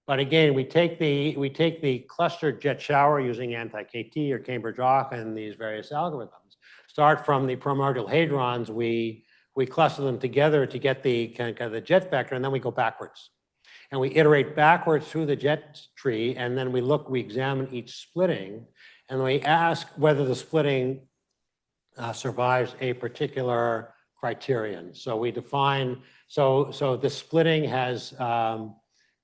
But again, we take the clustered jet shower using anti-KT or Cambridge-Aachen and these various algorithms. Start from the primordial hadrons, we cluster them together to get the kind of the jet vector, and then we go backwards. And we iterate backwards through the jet tree, and then we examine each splitting, and we ask whether the splitting survives a particular criterion. So we define, so this splitting has,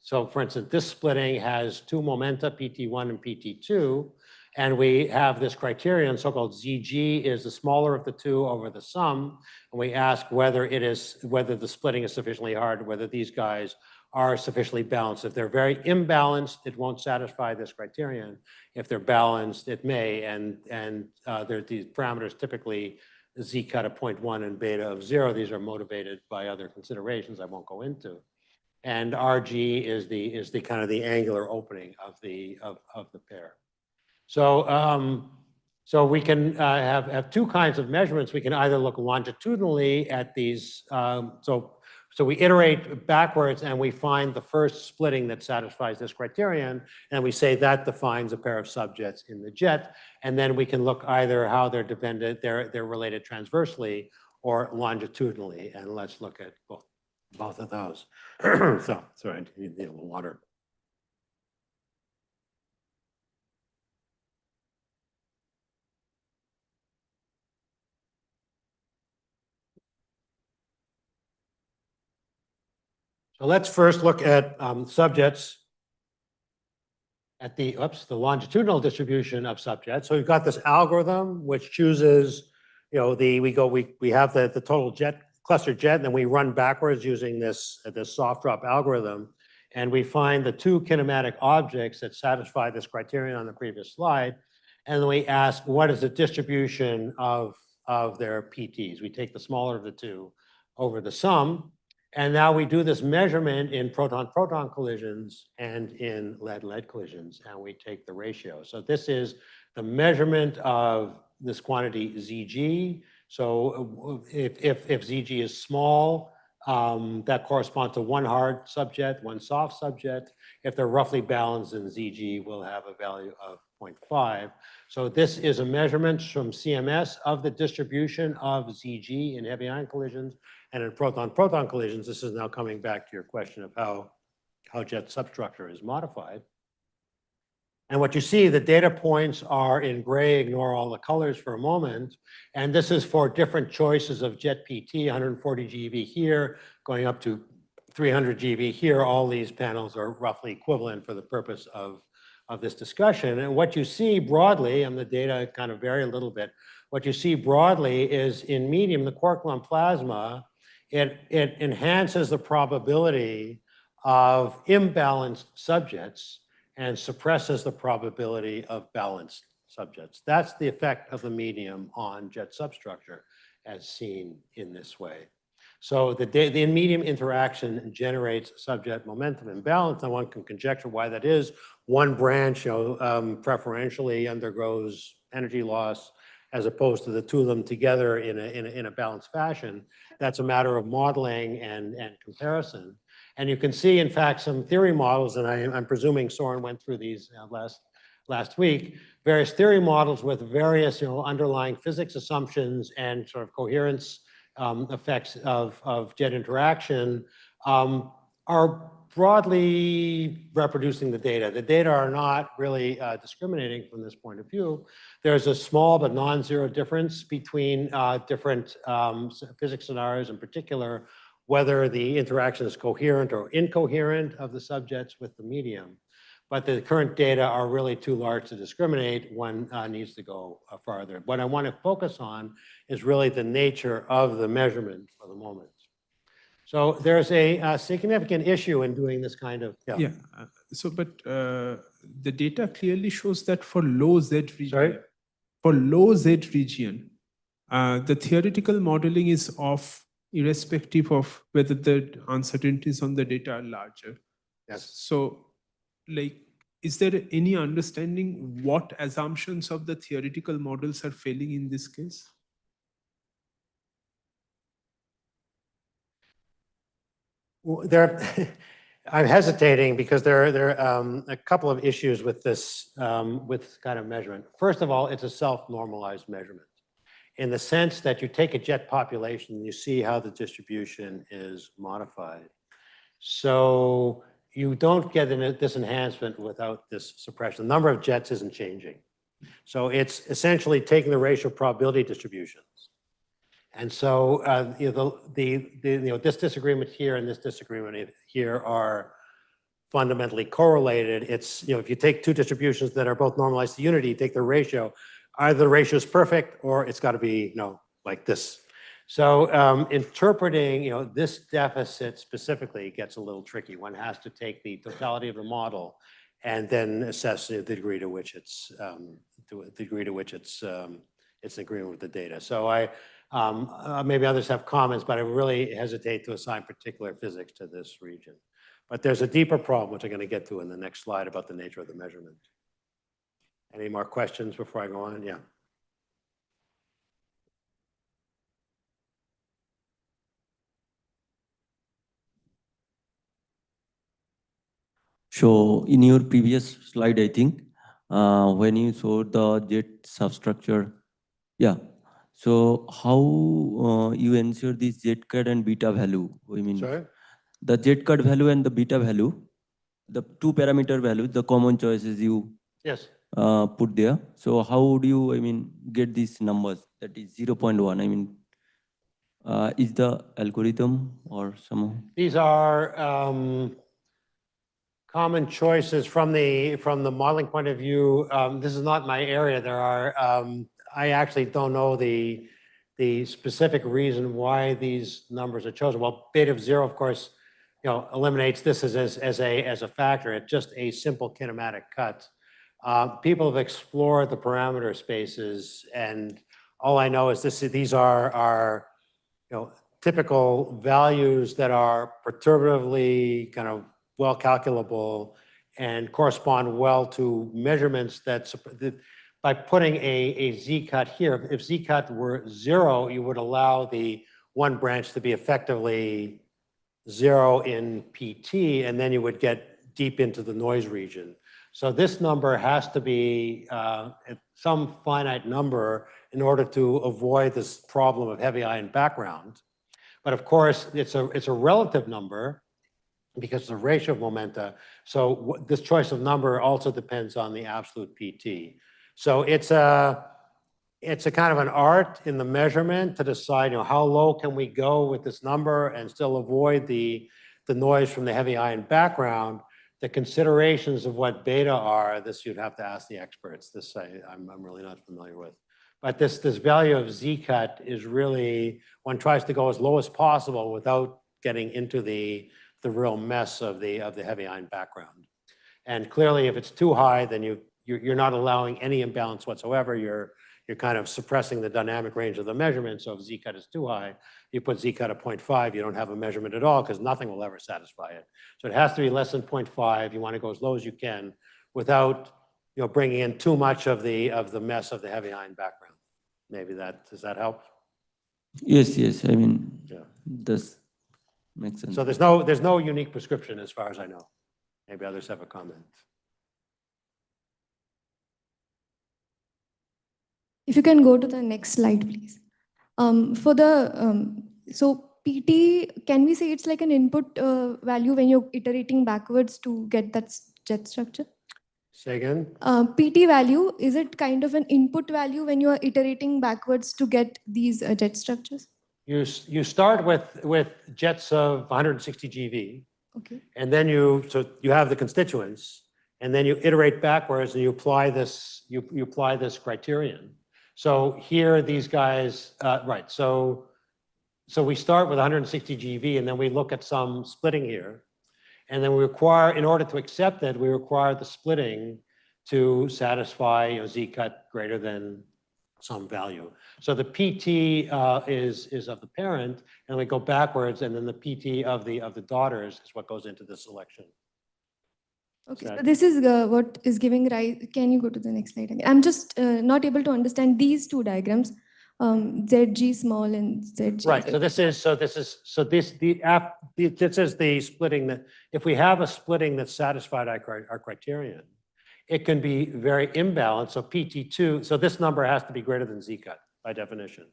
so for instance, this splitting has two momenta, PT1 and PT2, and we have this criterion, so-called ZG is the smaller of the two over the sum, and we ask whether the splitting is sufficiently hard, whether these guys are sufficiently balanced. If they're very imbalanced, it won't satisfy this criterion. If they're balanced, it may, and there are these parameters, typically Z cut of 0.1 and beta of 0. These are motivated by other considerations I won't go into. And RG is the kind of the angular opening of the pair. So so we can have two kinds of measurements. We can either look longitudinally at these, so we iterate backwards and we find the first splitting that satisfies this criterion, and we say that defines a pair of subjects in the jet. And then we can look either how they're dependent, they're related transversely or longitudinally. And let's look at both of those. So, sorry, I need a little water. So let's first look at subjects at the longitudinal distribution of subjects. So we've got this algorithm which chooses, we have the total jet, cluster jet, and then we run backwards using this soft drop algorithm, and we find the two kinematic objects that satisfy this criterion on the previous slide, and then we ask what is the distribution of their PTs. We take the smaller of the two over the sum. And now we do this measurement in proton-proton collisions and in lead-lead collisions, and we take the ratio. So this is the measurement of this quantity ZG. So if ZG is small, that corresponds to one hard subject, one soft subject. If they're roughly balanced, then ZG will have a value of 0.5. So this is a measurement from CMS of the distribution of ZG in heavy ion collisions. And in proton-proton collisions, this is now coming back to your question of how jet substructure is modified. And what you see, the data points are in gray, ignore all the colors for a moment. And this is for different choices of jet PT, 140 GeV here, going up to 300 GeV here. All these panels are roughly equivalent for the purpose of this discussion. And what you see broadly, and the data kind of vary a little bit, what you see broadly is in medium, the Quark-Gluon Plasma, it enhances the probability of imbalanced subjects and suppresses the probability of balanced subjects. That's the effect of the medium on jet substructure as seen in this way. So the in-medium interaction generates subjet momentum imbalance, and one can conjecture why that is. One branch, preferentially undergoes energy loss as opposed to the two of them together in a balanced fashion. That's a matter of modeling and comparison. And you can see, in fact, some theory models, and I'm presuming Soren went through these last week, various theory models with various underlying physics assumptions and sort of coherence effects of jet interaction are broadly reproducing the data. The data are not really discriminating from this point of view. There's a small but non-zero difference between different physics scenarios, in particular, whether the interaction is coherent or incoherent of the subjects with the medium. But the current data are really too large to discriminate. One needs to go farther. What I want to focus on is really the nature of the measurement for the moment. So there's a significant issue in doing this kind of. Yeah. But the data clearly shows that for low Z region, Sorry? for low Z region, the theoretical modeling is off irrespective of whether the uncertainties on the data are larger. Yes. So, like, is there any understanding what assumptions of the theoretical models are failing in this case? I'm hesitating because there are a couple of issues with this with kind of measurement. First of all, it's a self-normalized measurement in the sense that you take a jet population and you see how the distribution is modified. So you don't get this enhancement without this suppression. The number of jets isn't changing. So it's essentially taking the ratio of probability distributions. And so this disagreement here and this disagreement here are fundamentally correlated. It's, if you take two distributions that are both normalized to unity, you take the ratio, either the ratio is perfect or it's got to be, like this. So interpreting, this deficit specifically gets a little tricky. One has to take the totality of the model and then assess the degree to which it's it's agreeing with the data. So maybe others have comments, but I really hesitate to assign particular physics to this region. But there's a deeper problem, which I'm going to get to in the next slide, about the nature of the measurement. Any more questions before I go on? Yeah. So in your previous slide, I think, when you showed the jet substructure, yeah. So how you ensure this jet cut and beta value? I mean, Sorry? the jet cut value and the beta value, the two parameter values, the common choices you Yes. put there. So how do you, get these numbers? That is 0.1. Is the algorithm or somehow? These are common choices from the modeling point of view. This is not my area. There are, I actually don't know the specific reason why these numbers are chosen. Well, beta of 0, of course, eliminates this as a factor. It's just a simple kinematic cut. People have explored the parameter spaces, and all I know is these are typical values that are perturbatively kind of well calculable and correspond well to measurements that by putting a z-cut here, if z-cut were 0, you would allow the one branch to be effectively 0 in PT, and then you would get deep into the noise region. So this number has to be some finite number in order to avoid this problem of heavy ion background. But of course, it's a relative number because it's a ratio of momenta. So this choice of number also depends on the absolute PT. So it's a kind of an art in the measurement to decide, how low can we go with this number and still avoid the noise from the heavy ion background. The considerations of what beta are, this you'd have to ask the experts. This I'm really not familiar with. But this value of z-cut is really, one tries to go as low as possible without getting into the real mess of the heavy ion background. And clearly, if it's too high, then you're not allowing any imbalance whatsoever. You're you're kind of suppressing the dynamic range of the measurement. So if Z cut is too high, you put Z cut at 0.5, you don't have a measurement at all because nothing will ever satisfy it. So it has to be less than 0.5. You want to go as low as you can without, bringing in too much of the mess of the heavy ion background. Maybe does that help? Yes, yes. I mean, Yeah. this makes sense. So there's no unique prescription as far as I know. Maybe others have a comment. If you can go to the next slide, please. So PT, can we say it's like an input value when you're iterating backwards to get that jet structure? Say again? PT value, is it kind of an input value when you are iterating backwards to get these jet structures? You start with jets of 160 GeV, Okay. and then you have the constituents, and then you iterate backwards and you apply this criterion. So here these guys, right? So we start with 160 GeV, and then we look at some splitting here, and then we require, in order to accept it, we require the splitting to satisfy Z cut greater than some value. So the PT is of the parent, and we go backwards, and then the PT of the daughters is what goes into the selection. Okay, so this is what is giving rise. Can you go to the next slide again? I'm just not able to understand these two diagrams, ZG small and ZG. Right. So this is the splitting that if we have a splitting that's satisfied our criterion, it can be very imbalanced. So PT2, so this number has to be greater than Z cut by definition,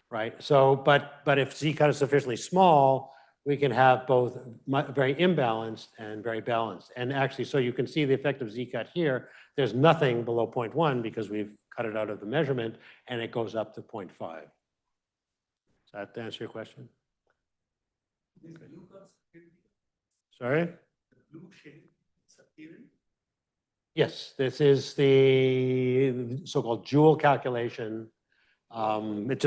right? So, but if Z cut is sufficiently small, we can have both very imbalanced and very balanced. And actually, so you can see the effect of Z cut here. There's nothing below 0.1 because we've cut it out of the measurement, and it goes up to 0.5. Does that answer your question? Sorry? Yes, this is the so-called Joule calculation. It's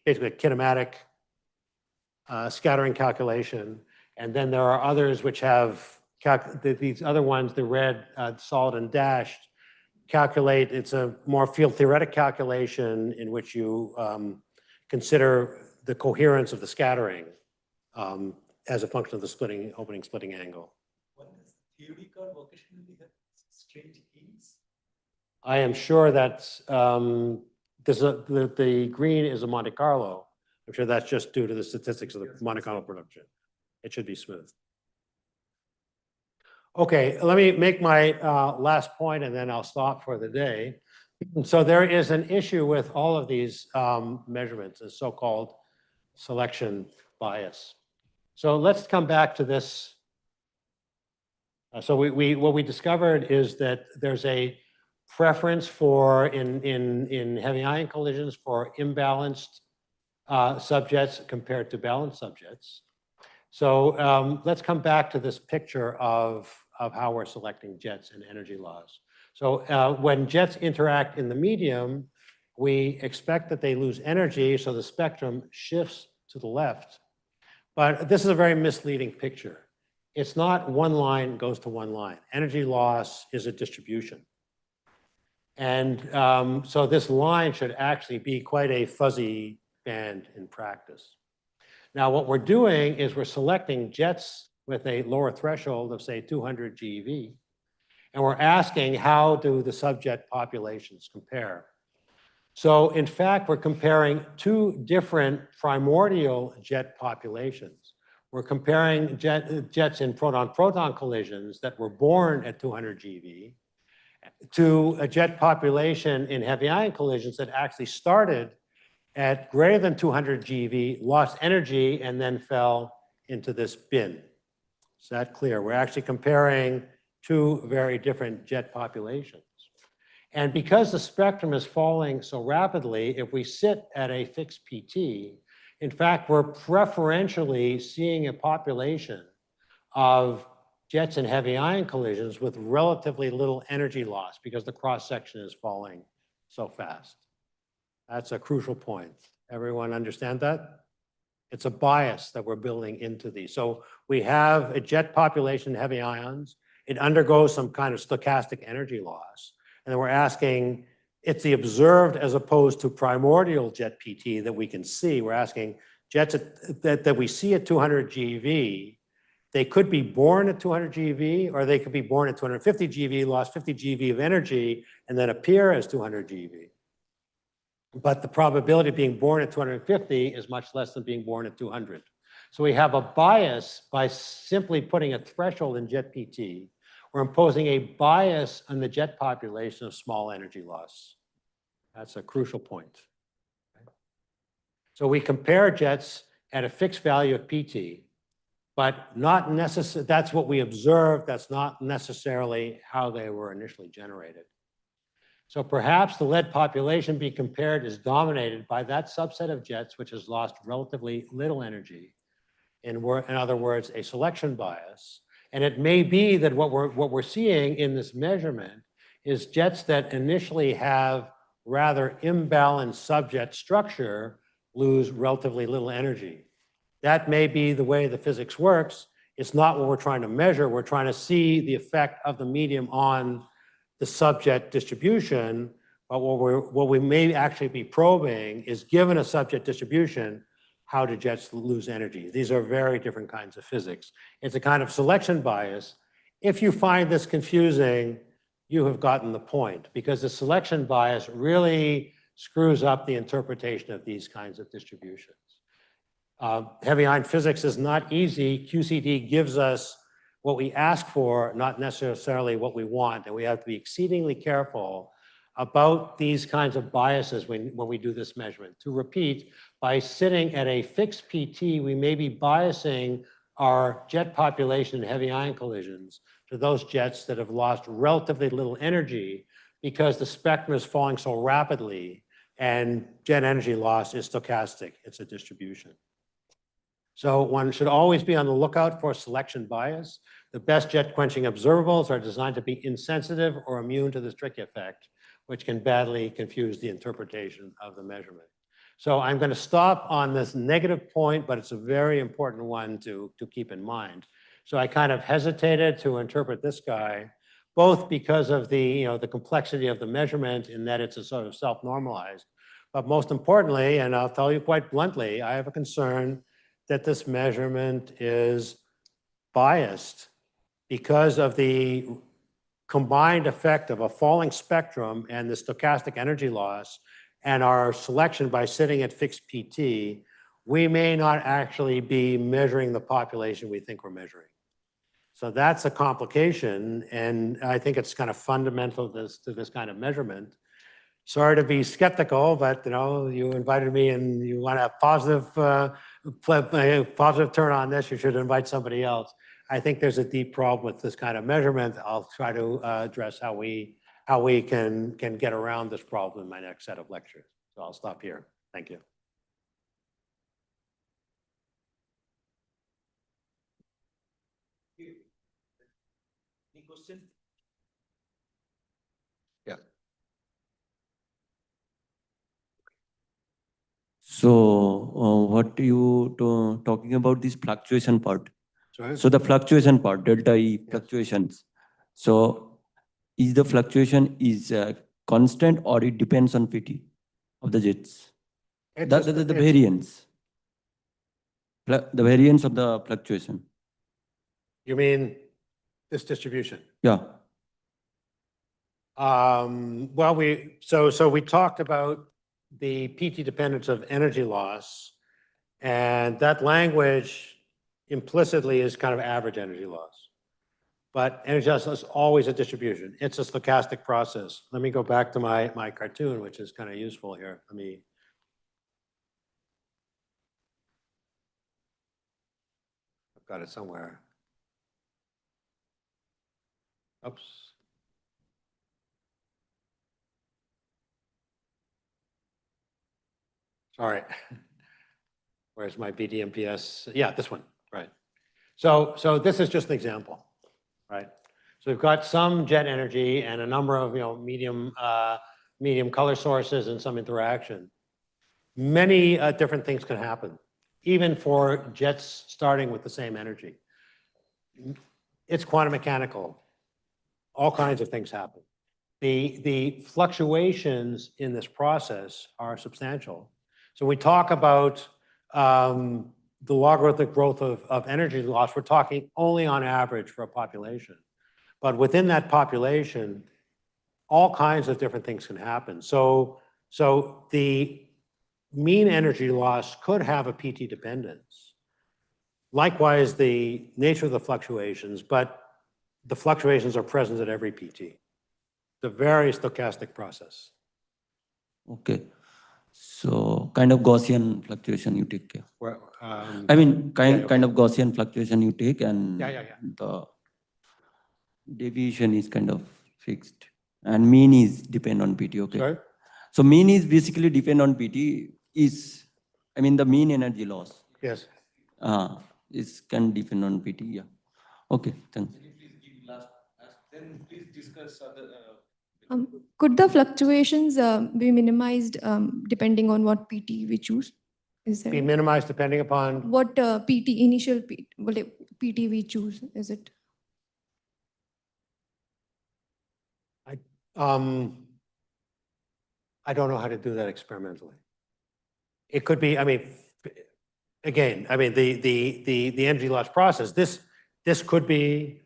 basically a kinematic scattering calculation, and then there are others which have these other ones, the red, solid, and dashed, calculate. It's a more field theoretic calculation in which you consider the coherence of the scattering as a function of the opening splitting angle. I am sure that the green is a Monte Carlo. I'm sure that's just due to the statistics of the Monte Carlo production. It should be smooth. Okay, let me make my last point and then I'll stop for the day. So there is an issue with all of these measurements, a so-called selection bias. So let's come back to this. So what we discovered is that there's a preference for in heavy ion collisions for imbalanced subjects compared to balanced subjects. So let's come back to this picture of how we're selecting jets and energy laws. So when jets interact in the medium, we expect that they lose energy, so the spectrum shifts to the left. But this is a very misleading picture. It's not one line goes to one line. Energy loss is a distribution. And so this line should actually be quite a fuzzy band in practice. Now, what we're doing is we're selecting jets with a lower threshold of, say, 200 GeV, and we're asking how do the subjet populations compare. So, in fact, we're comparing two different primordial jet populations. We're comparing jets in proton-proton collisions that were born at 200 GeV to a jet population in heavy ion collisions that actually started at greater than 200 GeV, lost energy, and then fell into this bin. Is that clear? We're actually comparing two very different jet populations. And because the spectrum is falling so rapidly, if we sit at a fixed PT, in fact, we're preferentially seeing a population of jets in heavy ion collisions with relatively little energy loss because the cross-section is falling so fast. That's a crucial point. Everyone understand that? It's a bias that we're building into these. So we have a jet population, heavy ions. It undergoes some kind of stochastic energy loss. And then we're asking, it's the observed as opposed to primordial jet PT that we can see. We're asking jets that we see at 200 GeV, they could be born at 200 GeV, or they could be born at 250 GeV, lost 50 GeV of energy, and then appear as 200 GeV. But the probability of being born at 250 is much less than being born at 200. So we have a bias by simply putting a threshold in jet PT. We're imposing a bias on the jet population of small energy loss. That's a crucial point. So we compare jets at a fixed value of PT, but not necessarily, that's what we observed, that's not necessarily how they were initially generated. So perhaps the lead population being compared is dominated by that subset of jets which has lost relatively little energy. In other words, a selection bias. And it may be that what we're seeing in this measurement is jets that initially have rather imbalanced subjet structure lose relatively little energy. That may be the way the physics works. It's not what we're trying to measure. We're trying to see the effect of the medium on the subjet distribution. But what we may actually be probing is, given a subjet distribution, how do jets lose energy? These are very different kinds of physics. It's a kind of selection bias. If you find this confusing, you have gotten the point, because the selection bias really screws up the interpretation of these kinds of distributions. Heavy ion physics is not easy. QCD gives us what we ask for, not necessarily what we want, and we have to be exceedingly careful about these kinds of biases when we do this measurement. To repeat, by sitting at a fixed PT, we may be biasing our jet population in heavy ion collisions to those jets that have lost relatively little energy because the spectrum is falling so rapidly, and jet energy loss is stochastic. It's a distribution. So one should always be on the lookout for selection bias. The best jet quenching observables are designed to be insensitive or immune to this tricky effect, which can badly confuse the interpretation of the measurement. So I'm going to stop on this negative point, but it's a very important one to keep in mind. So I kind of hesitated to interpret this guy, both because of the complexity of the measurement in that it's a sort of self-normalized, but most importantly, and I'll tell you quite bluntly, I have a concern that this measurement is biased because of the combined effect of a falling spectrum and the stochastic energy loss and our selection by sitting at fixed PT. We may not actually be measuring the population we think we're measuring. So that's a complication, and I think it's kind of fundamental to this kind of measurement. Sorry to be skeptical, but you invited me and you want a positive turn on this, you should invite somebody else. I think there's a deep problem with this kind of measurement. I'll try to address how we can get around this problem in my next set of lectures. So I'll stop here. Thank you. Any question? Yeah. So what you talking about this fluctuation part? Sorry? So the fluctuation part, delta E fluctuations. So is the fluctuation constant, or it depends on PT of the jets? The variance. The variance of the fluctuation. You mean this distribution? Yeah. Well, we talked about the PT dependence of energy loss, and that language implicitly is kind of average energy loss. But energy loss is always a distribution. It's a stochastic process. Let me go back to my cartoon, which is kind of useful here. I've got it somewhere. Oops. Sorry. Where's my BDMPS? Yeah, this one, right. So this is just an example, right? So we've got some jet energy and a number of medium color sources and some interaction. Many different things can happen, even for jets starting with the same energy. It's quantum mechanical. All kinds of things happen. the fluctuations in this process are substantial. So we talk about the logarithmic growth of energy loss. We're talking only on average for a population. But within that population, all kinds of different things can happen. So the mean energy loss could have a PT dependence. Likewise, the nature of the fluctuations, but the fluctuations are present at every PT. The very stochastic process. Okay. So kind of Gaussian fluctuation you take care. Well, I mean, kind yeah, kind of Gaussian fluctuation you take, and Yeah. the deviation is kind of fixed, and mean is depend on PT. Okay. Sorry? So mean is basically depend on PT. Is, I mean, the mean energy loss Yes. is can depend on PT. Yeah. Okay. Thanks. Then please discuss other. Could the fluctuations be minimized depending on what PT we choose? Is Be there minimized depending upon, what initial PT we choose? Is it? I don't know how to do that experimentally. It could be, I mean, again, I mean, the energy loss process, this could be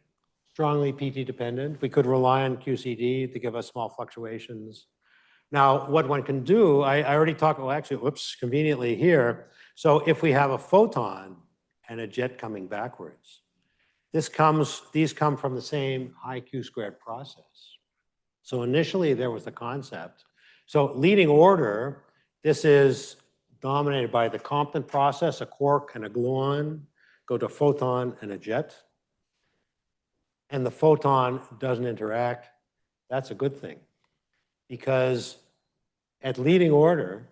strongly PT dependent. We could rely on QCD to give us small fluctuations. Now, what one can do, I already talked, well, actually, whoops, conveniently here. So if we have a photon and a jet coming backwards, these come from the same high Q squared process. So initially there was the concept. So leading order, this is dominated by the Compton process, a quark and a gluon go to a photon and a jet. And the photon doesn't interact. That's a good thing. Because at leading order,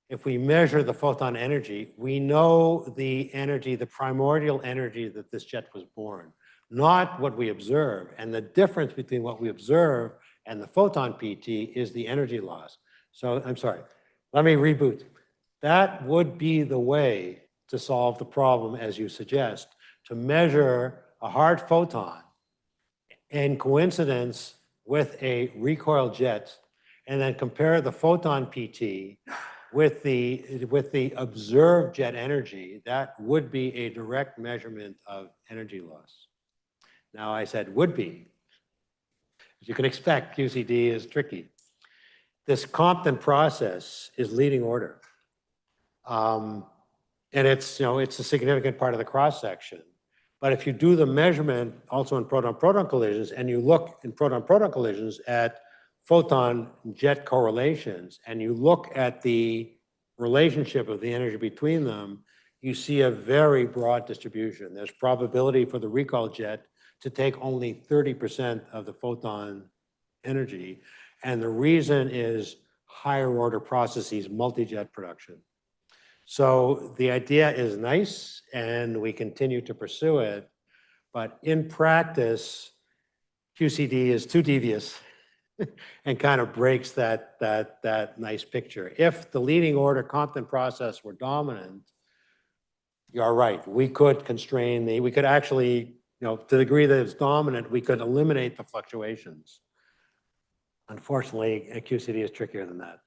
if we measure the photon energy, we know the energy, the primordial energy that this jet was born, not what we observe. And the difference between what we observe and the photon PT is the energy loss. So I'm sorry, let me reboot. That would be the way to solve the problem, as you suggest, to measure a hard photon in coincidence with a recoil jet, and then compare the photon PT with the observed jet energy. That would be a direct measurement of energy loss. Now I said would be. As you can expect, QCD is tricky. This Compton process is leading order. And it's a significant part of the cross-section. But if you do the measurement also in proton-proton collisions, and you look in proton-proton collisions at photon-jet correlations, and you look at the relationship of the energy between them, you see a very broad distribution. There's probability for the recoil jet to take only 30% of the photon energy. And the reason is higher order processes, multi-jet production. So the idea is nice, and we continue to pursue it, but in practice, QCD is too devious and kind of breaks that nice picture. If the leading order Compton process were dominant, you're right, we could constrain we could actually, to the degree that it's dominant, we could eliminate the fluctuations. Unfortunately, QCD is trickier than that.